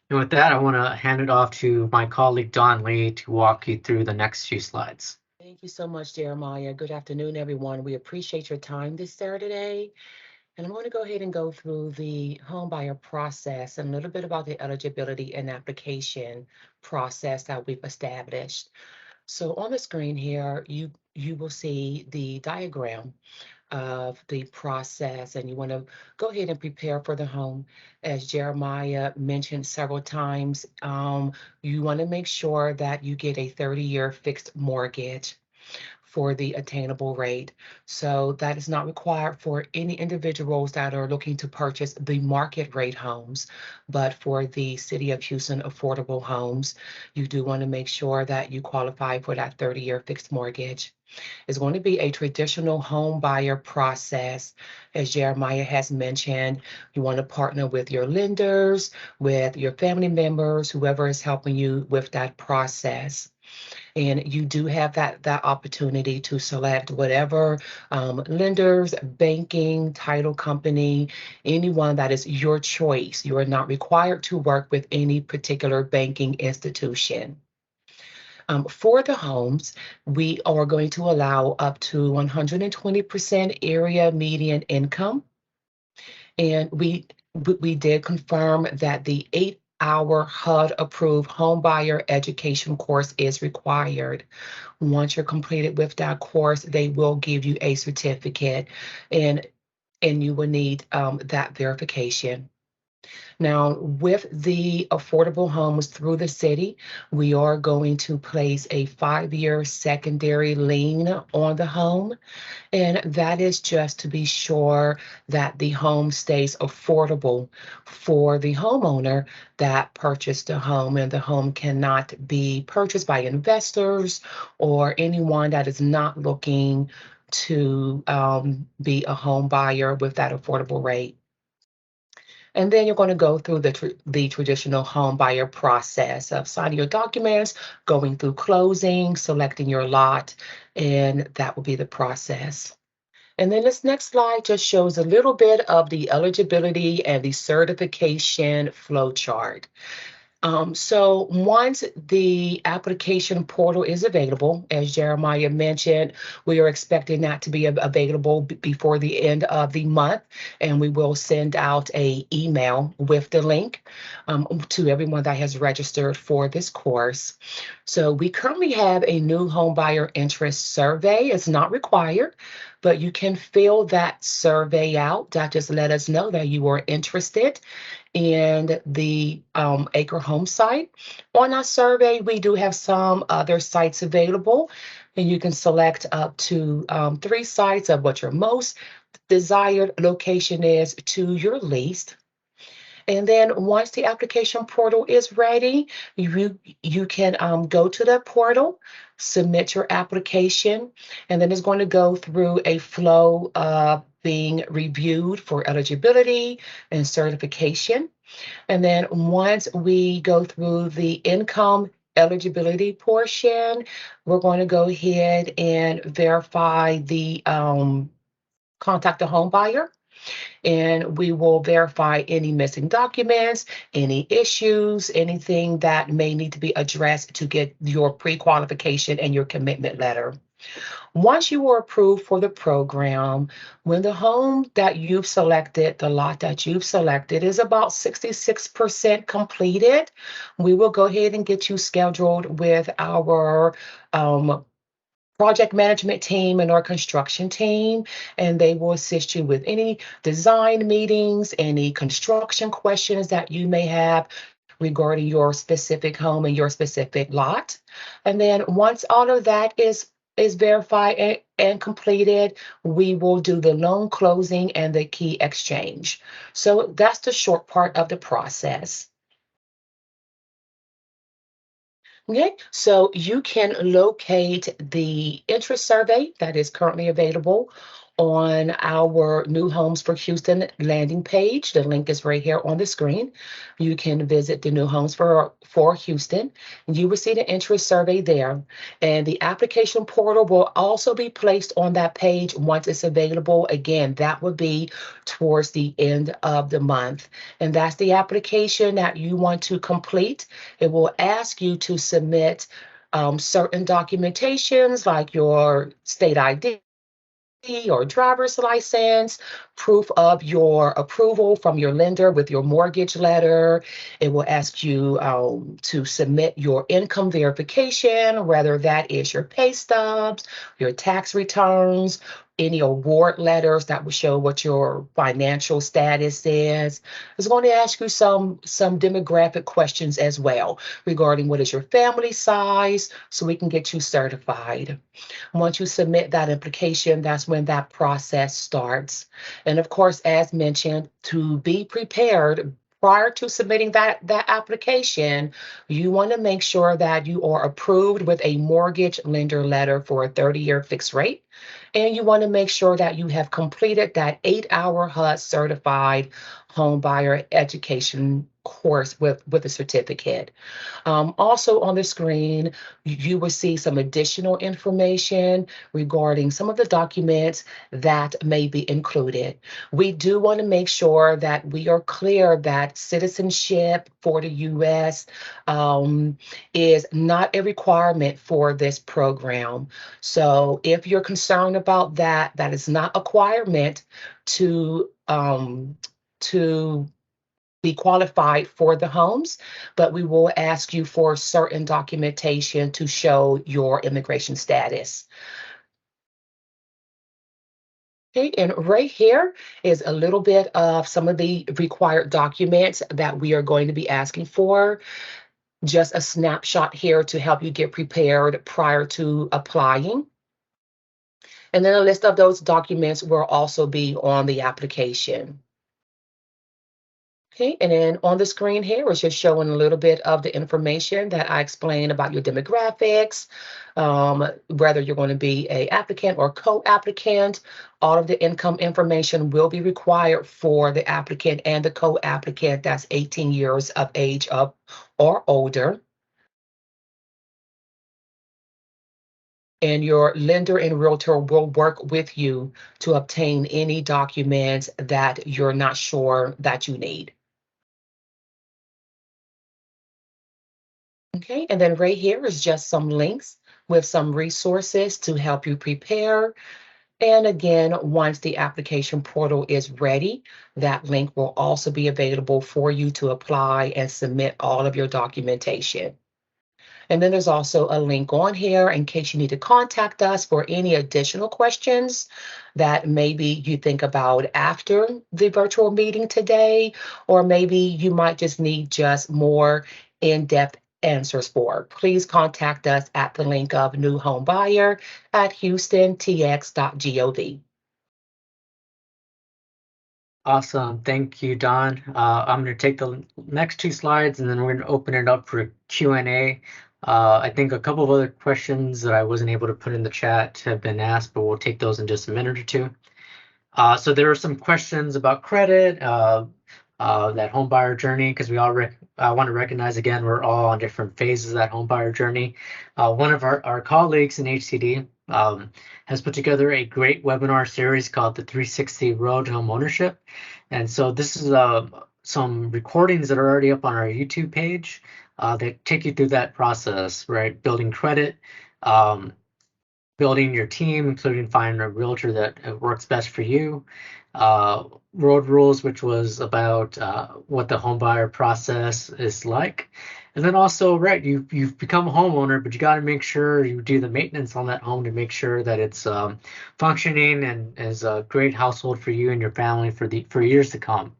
Speaker 1: And with that, I want to hand it off to my colleague Don Lee to walk you through the next few slides.
Speaker 4: Thank you so much, Jeremiah. Good afternoon, everyone. We appreciate your time this Saturday. And I'm going to go ahead and go through the home buyer process and a little bit about the eligibility and application process that we've established. So on the screen here, you will see the diagram of the process, and you want to go ahead and prepare for the home. As Jeremiah mentioned several times, you want to make sure that you get a 30-year fixed mortgage for the attainable rate. So that is not required for any individuals that are looking to purchase the market rate homes, but for the City of Houston affordable homes, you do want to make sure that you qualify for that 30-year fixed mortgage. It's going to be a traditional home buyer process. As Jeremiah has mentioned, you want to partner with your lenders, with your family members, whoever is helping you with that process. And you do have that opportunity to select whatever lenders, banking, title company, anyone that is your choice. You are not required to work with any particular banking institution. For the homes, we are going to allow up to 120% area median income. And we did confirm that the 8-hour HUD-approved home buyer education course is required. Once you're completed with that course, they will give you a certificate, and you will need that verification. Now, with the affordable homes through the city, we are going to place a 5-year secondary lien on the home. And that is just to be sure that the home stays affordable for the homeowner that purchased the home, and the home cannot be purchased by investors or anyone that is not looking to be a home buyer with that affordable rate. And then you're going to go through the traditional home buyer process of signing your documents, going through closing, selecting your lot, and that will be the process. And then this next slide just shows a little bit of the eligibility and the certification flow chart. So once the application portal is available, as Jeremiah mentioned, we are expecting that to be available before the end of the month, and we will send out an email with the link to everyone that has registered for this course. So we currently have a new home buyer interest survey. It's not required, but you can fill that survey out. That just let us know that you are interested in the Acre Home site. On our survey, we do have some other sites available, and you can select up to 3 sites of what your most desired location is to your least. And then once the application portal is ready, you can go to the portal, submit your application, and then it's going to go through a flow of being reviewed for eligibility and certification. And then once we go through the income eligibility portion, we're going to go ahead and verify the contact the home buyer. And we will verify any missing documents, any issues, anything that may need to be addressed to get your pre-qualification and your commitment letter. Once you are approved for the program, when the home that you've selected, the lot that you've selected is about 66% completed, we will go ahead and get you scheduled with our project management team and our construction team, and they will assist you with any design meetings, any construction questions that you may have regarding your specific home and your specific lot. And then once all of that is verified and completed, we will do the loan closing and the key exchange. So that's the short part of the process. Okay, so you can locate the interest survey that is currently available on our New Homes for Houston landing page. The link is right here on the screen. You can visit the New Homes for Houston. You will see the interest survey there. And the application portal will also be placed on that page once it's available. Again, that would be towards the end of the month. And that's the application that you want to complete. It will ask you to submit certain documentations like your state ID or driver's license, proof of your approval from your lender with your mortgage letter. It will ask you to submit your income verification, whether that is your pay stubs, your tax returns, any award letters that will show what your financial status is. It's going to ask you some demographic questions as well regarding what is your family size so we can get you certified. Once you submit that application, that's when that process starts. And of course, as mentioned, to be prepared prior to submitting that application, you want to make sure that you are approved with a mortgage lender letter for a 30-year fixed rate. And you want to make sure that you have completed that 8-hour HUD certified home buyer education course with a certificate. Also on the screen, you will see some additional information regarding some of the documents that may be included. We do want to make sure that we are clear that citizenship for the U.S. Is not a requirement for this program. So if you're concerned about that, that is not a requirement to be qualified for the homes, but we will ask you for certain documentation to show your immigration status. Okay, and right here is a little bit of some of the required documents that we are going to be asking for. Just a snapshot here to help you get prepared prior to applying. And then a list of those documents will also be on the application. Okay, and then on the screen here is just showing a little bit of the information that I explained about your demographics, whether you're going to be an applicant or co-applicant. All of the income information will be required for the applicant and the co-applicant that's 18 years of age up or older. And your lender and realtor will work with you to obtain any documents that you're not sure that you need. Okay, and then right here is just some links with some resources to help you prepare. And again, once the application portal is ready, that link will also be available for you to apply and submit all of your documentation. And then there's also a link on here in case you need to contact us for any additional questions that maybe you think about after the virtual meeting today, or maybe you might just need just more in-depth answers for. Please contact us at the link of New Home Buyer at houstontx.gov.
Speaker 1: Awesome. Thank you, Don. I'm going to take the next two slides and then we're going to open it up for Q&A. I think a couple of other questions that I wasn't able to put in the chat have been asked, but we'll take those in just a minute or two.
Speaker 3: So there are some questions about credit, that home buyer journey, because we all want to recognize again we're all on different phases of that home buyer journey. One of our colleagues in HCD has put together a great webinar series called the 360 Road to Home Ownership, and so this is some recordings that are already up on our YouTube page that take you through that process, right? Building credit. Building your team, including finding a realtor that works best for you. Road rules, which was about what the home buyer process is like. And then also, right, you've become a homeowner, but you got to make sure you do the maintenance on that home to make sure that it's functioning and is a great household for you and your family for years to come.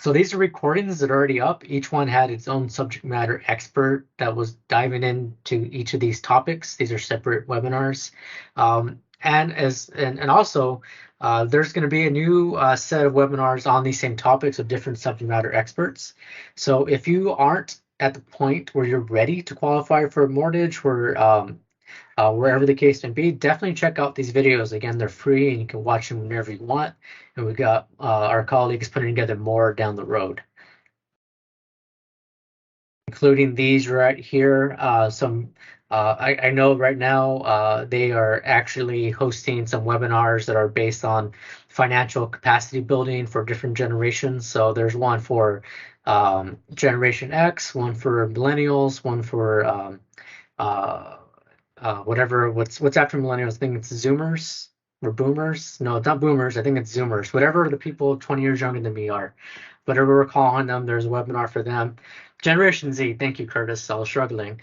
Speaker 3: So these are recordings that are already up. Each one had its own subject matter expert that was diving into each of these topics. These are separate webinars. And also, there's going to be a new set of webinars on these same topics of different subject matter experts. So if you aren't at the point where you're ready to qualify for a mortgage, wherever the case may be, definitely check out these videos. Again, they're free and you can watch them whenever you want. And we've got our colleagues putting together more down the road, including these right here. I know right now they are actually hosting some webinars that are based on financial capacity building for different generations. So there's one for Generation X, one for millennials, one for what's after millennials. I think it's Zoomers or Boomers. No, it's not Boomers. I think it's Zoomers. Whatever the people 20 years younger than me are, whatever we're calling them, there's a webinar for them. Generation Z. Thank you, Curtis. I was struggling.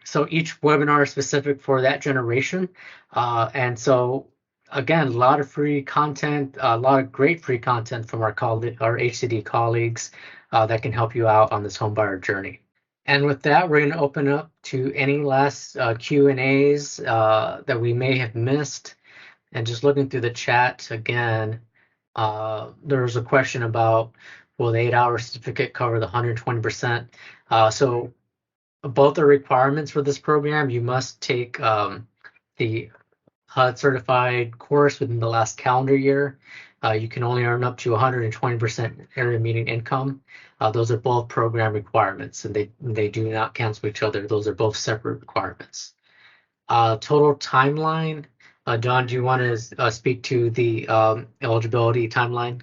Speaker 3: So each webinar is specific for that generation, and so again, a lot of free content, a lot of great free content from our HCD colleagues that can help you out on this homebuyer journey. And with that, we're going to open up to any last Q&As that we may have missed. And just looking through the chat again, there's a question about, will the 8-hour certificate cover the 120%? So both are requirements for this program. You must take the HUD certified course within the last calendar year. You can only earn up to 120% area median income. Those are both program requirements, and they do not cancel each other. Those are both separate requirements. Total timeline. Don, do you want to speak to the eligibility timeline?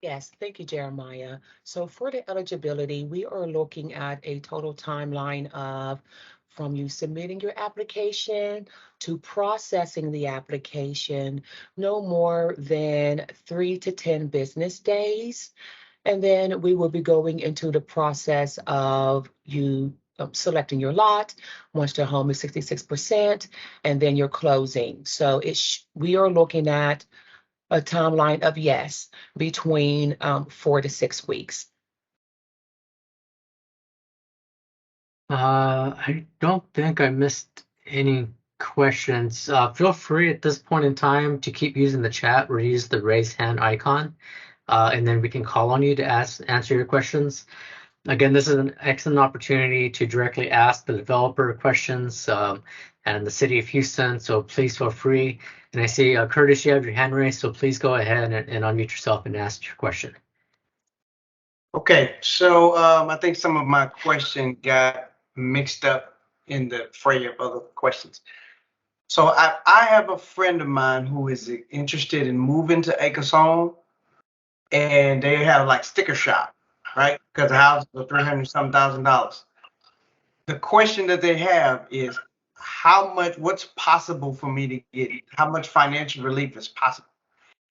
Speaker 4: Yes, thank you, Jeremiah. So for the eligibility, we are looking at a total timeline of from you submitting your application to processing the application, no more than 3 to 10 business days. And then we will be going into the process of you selecting your lot once the home is 66%, and then your closing. So we are looking at a timeline of, yes, between 4 to 6 weeks.
Speaker 3: I don't think I missed any questions. Feel free at this point in time to keep using the chat or use the raise hand icon, and then we can call on you to answer your questions. Again, this is an excellent opportunity to directly ask the developer questions and the city of Houston, so please feel free. And I see, Curtis, you have your hand raised, so please go ahead and unmute yourself and ask your question.
Speaker 5: Okay, so I think some of my question got mixed up in the fray of other questions. So I have a friend of mine who is interested in moving to Acres Home, and they have like sticker shop, right? Because the house is $300,000. The question that they have is what's possible for me to get, how much financial relief is possible?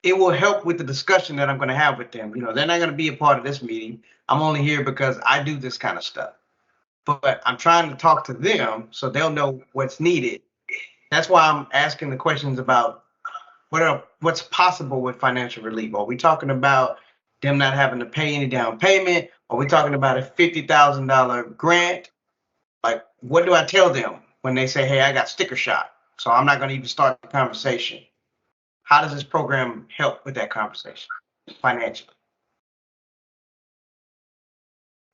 Speaker 5: It will help with the discussion that I'm going to have with them. You know, they're not going to be a part of this meeting. I'm only here because I do this kind of stuff. But I'm trying to talk to them so they'll know what's needed. That's why I'm asking the questions about what's possible with financial relief. Are we talking about them not having to pay any down payment? Are we talking about a $50,000 grant? Like, what do I tell them when they say, hey, I got sticker shock, so I'm not going to even start the conversation? How does this program help with that conversation financially?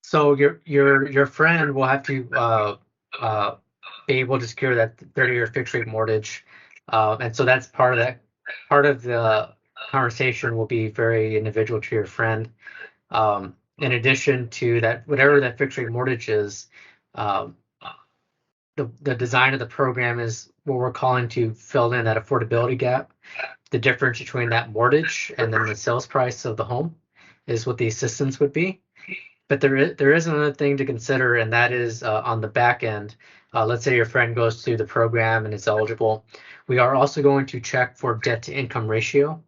Speaker 3: So your friend will have to be able to secure that 30-year fixed rate mortgage And so that's part of that. Part of the conversation will be very individual to your friend. In addition to that, whatever that fixed rate mortgage is, um, the design of the program is what we're calling to fill in that affordability gap. The difference between that mortgage and then the sales price of the home is what the assistance would be. But there is another thing to consider, and that is on the back end. Let's say your friend goes through the program and is eligible. We are also going to check for debt to income ratio,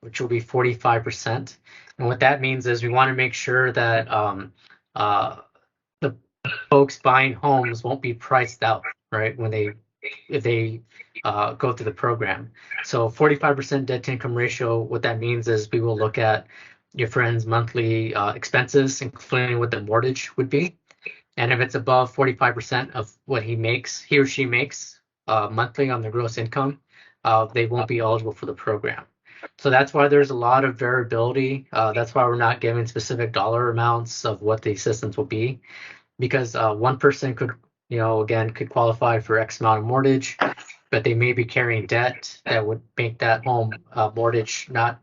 Speaker 3: which will be 45%. And what that means is we want to make sure that the folks buying homes won't be priced out, right? If they go through the program. So 45% debt to income ratio, what that means is we will look at your friend's monthly expenses, including what the mortgage would be. And if it's above 45% of what he or she makes monthly on their gross income, they won't be eligible for the program. So that's why there's a lot of variability. That's why we're not giving specific dollar amounts of what the assistance will be, because one person could, again, could qualify for X amount of mortgage, but they may be carrying debt that would make that home mortgage not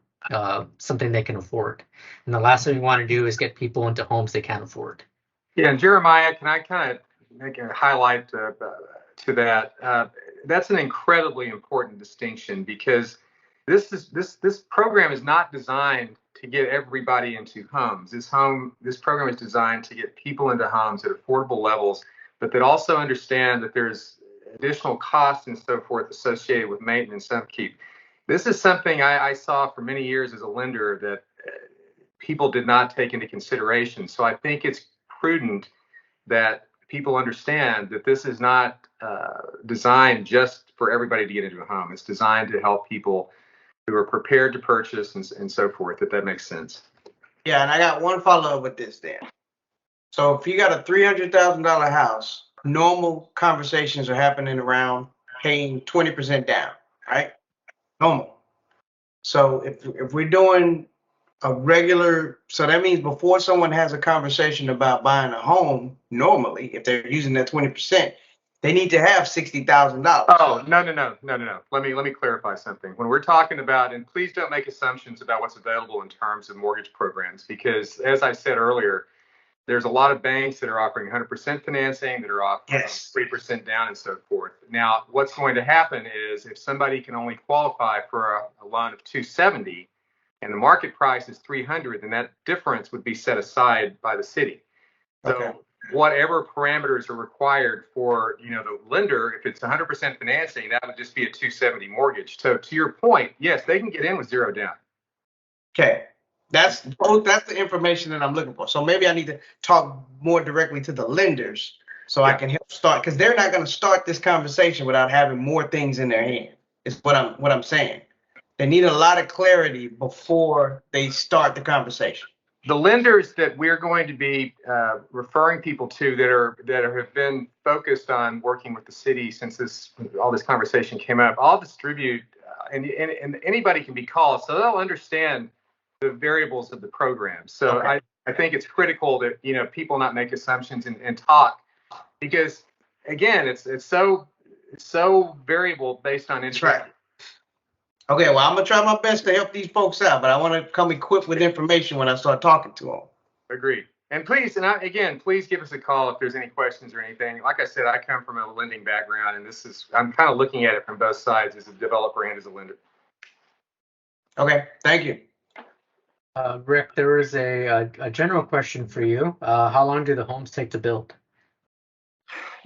Speaker 3: something they can afford. And the last thing we want to do is get people into homes they can't afford.
Speaker 2: Yeah, and Jeremiah, can I kind of make a highlight to that? That's an incredibly important distinction, because this program is not designed to get everybody into homes. This program is designed to get people into homes at affordable levels, but that also understand that there's additional costs and so forth associated with maintenance and upkeep. This is something I saw for many years as a lender that people did not take into consideration. So I think it's prudent that people understand that this is not designed just for everybody to get into a home. It's designed to help people who are prepared to purchase and so forth, if that makes sense.
Speaker 5: Yeah, and I got one follow-up with this then. So if you got a $300,000 house, normal conversations are happening around paying 20% down, right? Normal. So if we're doing a regular, so that means before someone has a conversation about buying a home, normally, if they're using that 20%, they need to have $60,000.
Speaker 2: Oh, no. Let me clarify something. When we're talking about, and please don't make assumptions about what's available in terms of mortgage programs, because as I said earlier, there's a lot of banks that are offering 100% financing, that are offering 3% down and so forth. Now, what's going to happen is if somebody can only qualify for a loan of 270 and the market price is 300, then that difference would be set aside by the city. So whatever parameters are required for, the lender, if it's 100% financing, that would just be a 270 mortgage. So to your point, yes, they can get in with zero down.
Speaker 5: Okay. That's the information that I'm looking for. So maybe I need to talk more directly to the lenders so I can help start, because they're not going to start this conversation without having more things in their hand. Is what I'm saying. They need a lot of clarity before they start the conversation.
Speaker 2: The lenders that we're going to be referring people to that have been focused on working with the city since all this conversation came up, I'll distribute, and anybody can be called, so they'll understand the variables of the program. So I think it's critical that people not make assumptions and talk, because again, it's so variable based on interest.
Speaker 5: That's right. Okay, well, I'm gonna try my best to help these folks out, but I want to come equipped with information when I start talking to them.
Speaker 2: Agreed. And please, please give us a call if there's any questions or anything. Like I said, I come from a lending background, and I'm kind of looking at it from both sides, as a developer and as a lender. Okay, thank you.
Speaker 3: Rick, there is a general question for you. How long do the homes take to build?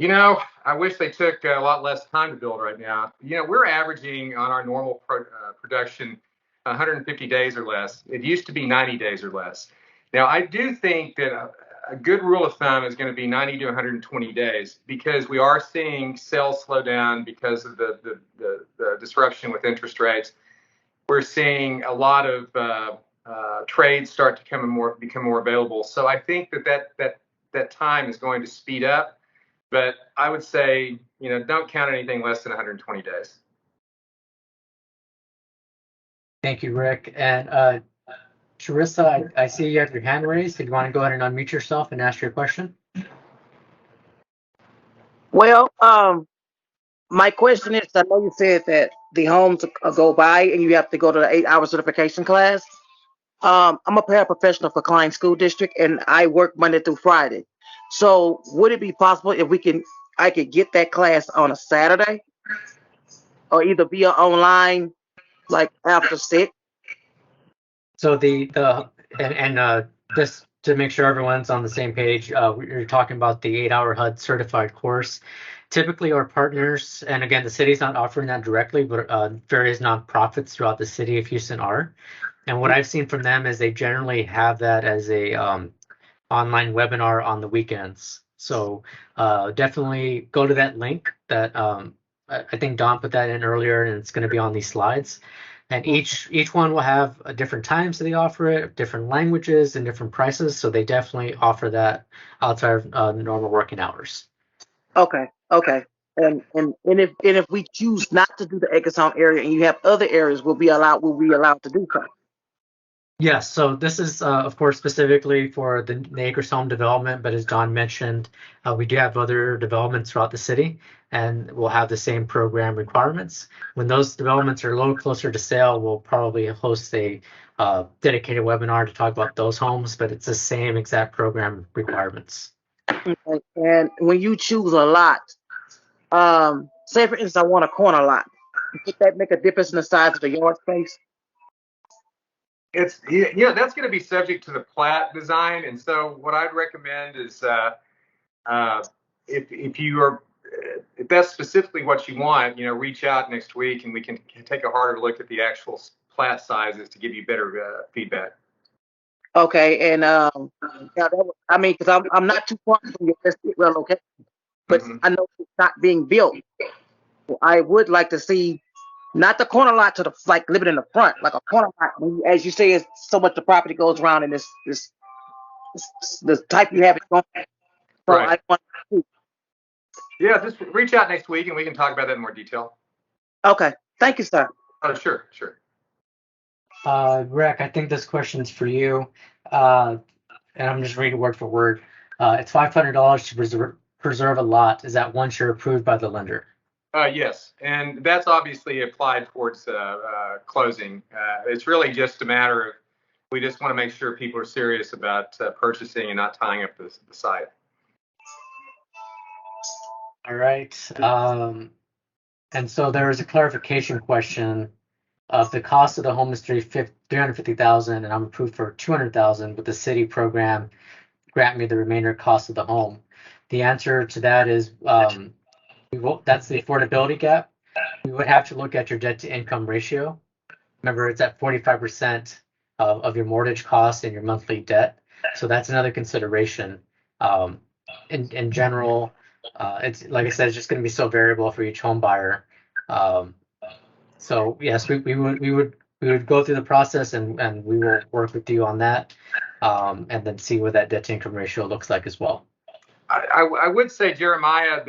Speaker 2: I wish they took a lot less time to build right now. We're averaging on our normal production 150 days or less. It used to be 90 days or less. Now, I do think that a good rule of thumb is going to be 90 to 120 days, because we are seeing sales slow down because of the disruption with interest rates. We're seeing a lot of trades start to become more available. So I think that time is going to speed up. But I would say, don't count anything less than 120 days.
Speaker 3: Thank you, Rick. And Charissa, I see you have your hand raised. Do you want to go ahead and unmute yourself and ask your question?
Speaker 6: Well, my question is, I know you said that the homes go by and you have to go to the 8-hour certification class. I'm a paraprofessional for Klein School District and I work Monday through Friday. So would it be possible if I could get that class on a Saturday or either via online like after 6?
Speaker 3: So just to make sure everyone's on the same page, we're talking about the 8-hour HUD certified course. Typically, our partners, and again, the city's not offering that directly, but various nonprofits throughout the city of Houston are. And what I've seen from them is they generally have that as a online webinar on the weekends. So definitely go to that link that I think Don put that in earlier, and it's going to be on these slides. And each one will have different times that they offer it, different languages, and different prices. So they definitely offer that outside of normal working hours.
Speaker 6: Okay, okay. And if we choose not to do the Eggertown area and you have other areas, will we allowed to do so?
Speaker 3: Yes, so this is, of course, specifically for the Acres Home development, but as Don mentioned, we do have other developments throughout the city, and we'll have the same program requirements. When those developments are a little closer to sale, we'll probably host a dedicated webinar to talk about those homes, but it's the same exact program requirements.
Speaker 6: Okay. And when you choose a lot, say for instance, I want a corner lot. Does that make a difference in the size of the yard space?
Speaker 2: It's that's going to be subject to the plat design, and so what I'd recommend is if that's specifically what you want, reach out next week and we can take a harder look at the actual plat sizes to give you better feedback.
Speaker 6: Okay, and yeah, because I'm not too far from your location, but I know it's not being built. So I would like to see not the corner lot to like living in the front, like a corner lot. As you say, it's so much the property goes around in this type you have it going. So
Speaker 2: Right.
Speaker 6: I want to.
Speaker 2: Yeah, just reach out next week and we can talk about that in more detail.
Speaker 6: Okay, thank you, sir.
Speaker 2: Oh, sure.
Speaker 3: Rick, I think this question's for you, and I'm just reading word for word. It's $500 to preserve a lot. Is that once you're approved by the lender?
Speaker 2: Yes, and that's obviously applied towards closing. It's really just a matter of we just want to make sure people are serious about purchasing and not tying up the site.
Speaker 3: All right. And so there was a clarification question. If the cost of the home is $350,000 and I'm approved for $200,000, with the city program grant me the remainder cost of the home? The answer to that is that's the affordability gap. We would have to look at your debt to income ratio. Remember, it's at 45% of your mortgage cost and your monthly debt. So that's another consideration. In general, it's like I said, it's just going to be so variable for each home buyer. So yes, we would go through the process and we will work with you on that, and then see what that debt to income ratio looks like as well.
Speaker 2: I would say, Jeremiah,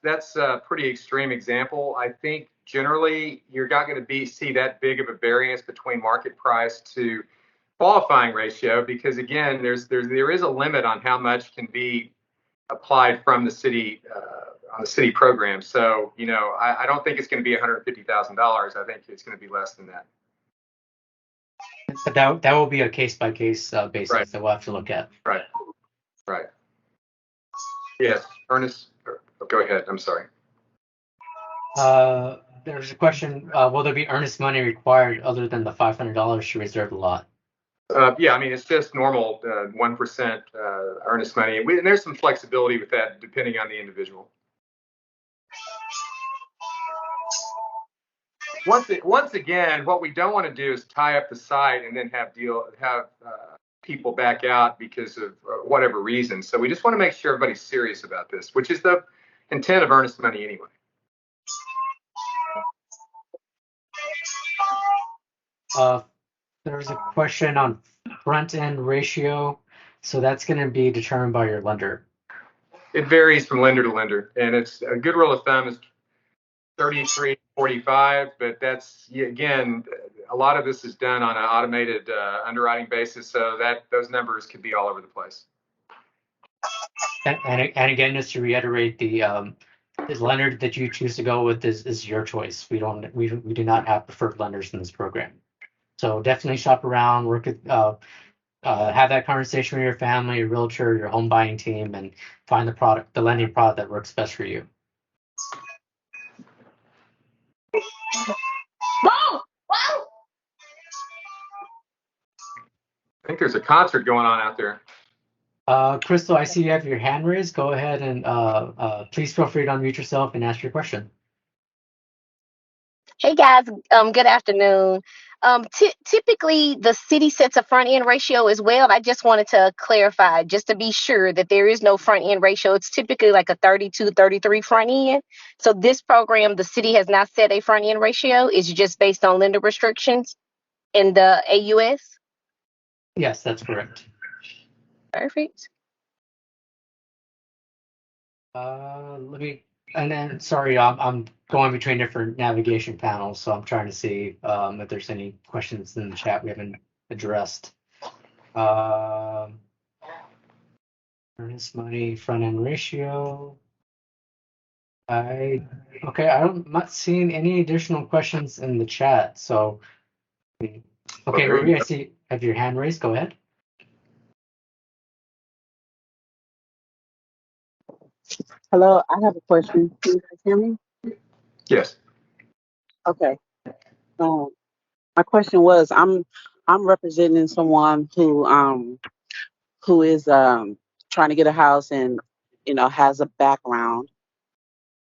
Speaker 2: that's a pretty extreme example. I think generally you're not going to see that big of a variance between market price to qualifying ratio, because again, there is a limit on how much can be applied from the city on the city program. So I don't think it's going to be $150,000. I think it's going to be less than that.
Speaker 3: But that will be a case by case basis
Speaker 2: Right.
Speaker 3: that we'll have to look at.
Speaker 2: Right. Yes, Ernest, go ahead. I'm sorry.
Speaker 3: There's a question, will there be earnest money required other than the $500 to reserve the lot?
Speaker 2: Yeah, I mean, it's just normal 1% earnest money. And there's some flexibility with that depending on the individual. Once again, what we don't want to do is tie up the site and then have people back out because of whatever reason. So we just want to make sure everybody's serious about this, which is the intent of earnest money anyway.
Speaker 3: There's a question on front end ratio. So that's going to be determined by your lender.
Speaker 2: It varies from lender to lender, and it's a good rule of thumb is 33-45, but that's, again, a lot of this is done on an automated underwriting basis, so that those numbers could be all over the place.
Speaker 3: And again, just to reiterate, the lender that you choose to go with is your choice. We do not have preferred lenders in this program. So definitely shop around, work at, have that conversation with your family, your realtor, your home buying team, and find the lending product that works best for you.
Speaker 2: I think there's a concert going on out there.
Speaker 3: Crystal, I see you have your hand raised. Go ahead and please feel free to unmute yourself and ask your question.
Speaker 7: Hey guys, good afternoon. Typically, the city sets a front end ratio as well. I just wanted to clarify, just to be sure that there is no front end ratio. It's typically like a 32, 33 front end. So this program, the city has not set a front end ratio. It's just based on lender restrictions in the AUS.
Speaker 3: Yes, that's correct.
Speaker 7: Perfect.
Speaker 3: And then sorry, I'm going between different navigation panels, so I'm trying to see if there's any questions in the chat we haven't addressed. Earnest money front end ratio. I'm not seeing any additional questions in the chat. So, okay, Maria, I see you have your hand raised. Go ahead.
Speaker 8: Hello, I have a question. Can you guys hear me?
Speaker 2: Yes.
Speaker 8: Okay. My question was, I'm representing someone who is trying to get a house and has a background.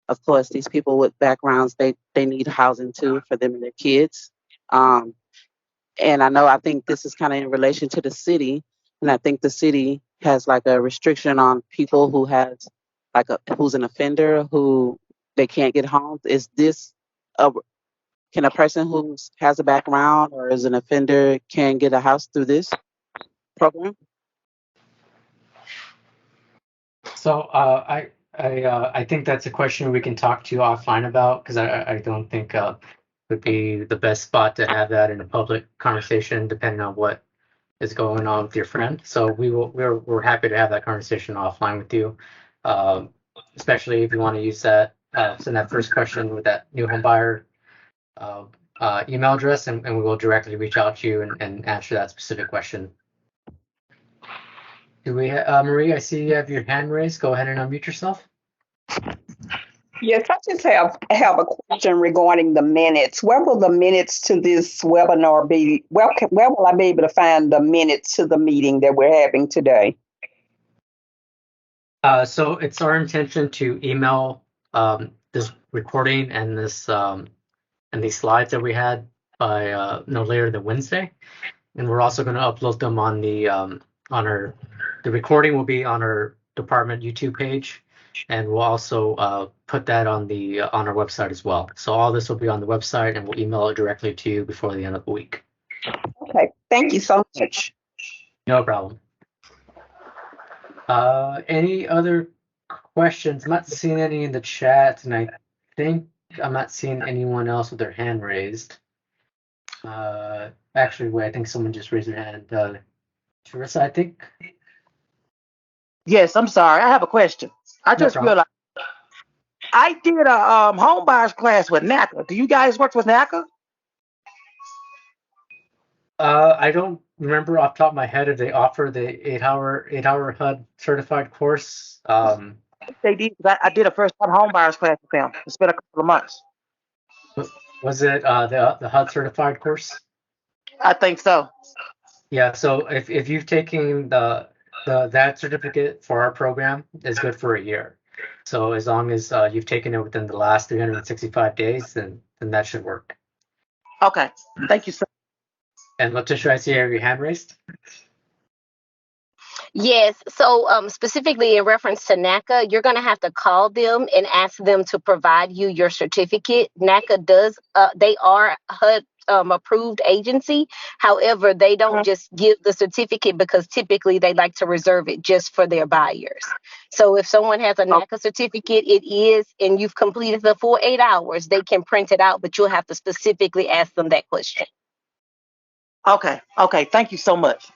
Speaker 8: Of course, these people with backgrounds, they need housing too for them and their kids. And I think this is kind of in relation to the city, and I think the city has like a restriction on people who has who's an offender who they can't get homes. Is this can a person who has a background or is an offender can get a house through this program?
Speaker 3: So I think that's a question we can talk to you offline about, because I don't think would be the best spot to have that in a public conversation, depending on what is going on with your friend. So we're happy to have that conversation offline with you, especially if you want to use that send that first question with that new home buyer email address, and we will directly reach out to you and answer that specific question. Do we Marie, I see you have your hand raised. Go ahead and unmute yourself.
Speaker 9: Yes, I just have a question regarding the minutes. Where will the minutes to this webinar be? Where will I be able to find the minutes to the meeting that we're having today?
Speaker 3: So it's our intention to email this recording and this and these slides that we had by no later than Wednesday, and we're also going to upload them on the recording will be on our department YouTube page, and we'll also put that on our website as well. So all this will be on the website, and we'll email it directly to you before the end of the week.
Speaker 9: Okay, thank you so much.
Speaker 3: No problem. Any other questions? I'm not seeing any in the chat, and I think I'm not seeing anyone else with their hand raised. Actually, wait, I think someone just raised their hand. Teresa, I think.
Speaker 6: Yes, I'm sorry. I have a question. I
Speaker 3: No
Speaker 6: just
Speaker 3: problem.
Speaker 6: realized I did a home buyers class with NACA. Do you guys work with NACA?
Speaker 3: I don't remember off the top of my head if they offer the 8-hour HUD certified course.
Speaker 6: They did. I did a first time home buyers class with them. It's been a couple of months.
Speaker 3: Was it the HUD certified course?
Speaker 6: I think so.
Speaker 3: Yeah. So if you've taken that certificate for our program is good for a year. So as long as you've taken it within the last 365 days, then that should work.
Speaker 6: Okay. Thank you, sir.
Speaker 3: And Letitia, I see you have your hand raised.
Speaker 7: Yes. So specifically in reference to NACA, you're going to have to call them and ask them to provide you your certificate. NACA does, they are HUD approved agency. However, they don't just give the certificate because typically they like to reserve it just for their buyers. So if someone has a NACA certificate, it is, and you've completed the full 8 hours, they can print it out, but you'll have to specifically ask them that question.
Speaker 6: Okay. Okay. Thank you so much.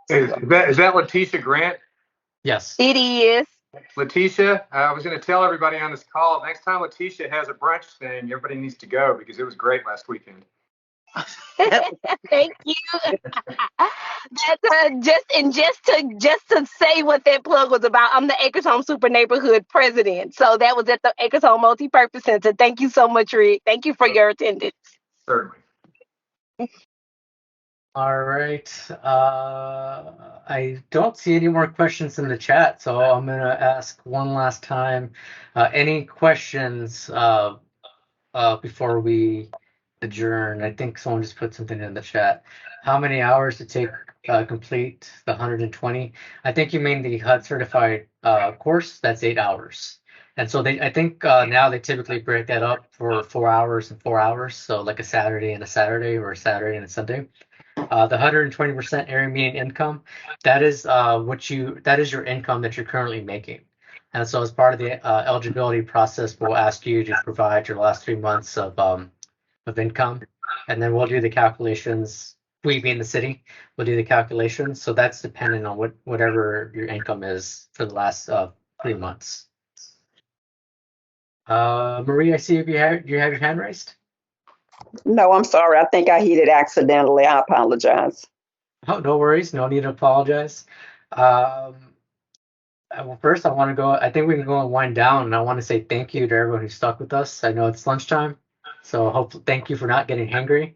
Speaker 2: Is that Letitia Grant?
Speaker 3: Yes.
Speaker 7: It is.
Speaker 2: Letitia, I was going to tell everybody on this call, next time Letitia has a brunch thing, everybody needs to go because it was great last weekend.
Speaker 7: Thank you. That's just to say what that plug was about. I'm the Acres Home Super Neighborhood president, so that was at the Acres Home Multi-Purpose Center. Thank you so much, Rick. Thank you for your attendance.
Speaker 2: Certainly.
Speaker 3: All right. I don't see any more questions in the chat, so I'm going to ask one last time. Any questions before we adjourn? I think someone just put something in the chat. How many hours to take complete the 120? I think you mean the HUD certified course. That's 8 hours. And so I think now they typically break that up for 4 hours and 4 hours. So like a Saturday and a Saturday, or a Saturday and a Sunday. The 120% area median income, that is your income that you're currently making. And so as part of the eligibility process, we'll ask you to provide your last 3 months of income, and then we'll do the calculations. We being the city, we'll do the calculations. So that's dependent on whatever your income is for the last 3 months. Marie, I see you have your hand raised.
Speaker 9: No, I'm sorry. I think I hit it accidentally. I apologize.
Speaker 3: Oh, no worries. No need to apologize. Well, first, I think we can go and wind down, and I want to say thank you to everyone who stuck with us. I know it's lunchtime, so thank you for not getting hangry.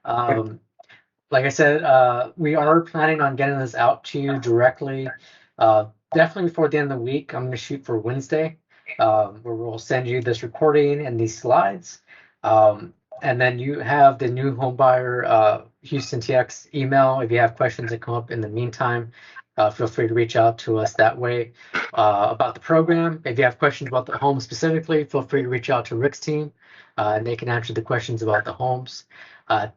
Speaker 3: Like I said, we are planning on getting this out to you directly, definitely before the end of the week. I'm going to shoot for Wednesday, where we'll send you this recording and these slides. And then you have the new Homebuyer Houston TX email. If you have questions that come up in the meantime, feel free to reach out to us that way about the program. If you have questions about the home specifically, feel free to reach out to Rick's team, and they can answer the questions about the homes.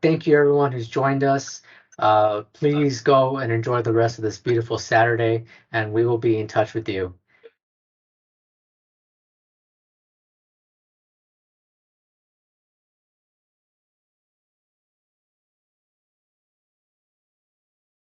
Speaker 3: Thank you, everyone who's joined us. Please go and enjoy the rest of this beautiful Saturday, and we will be in touch with you.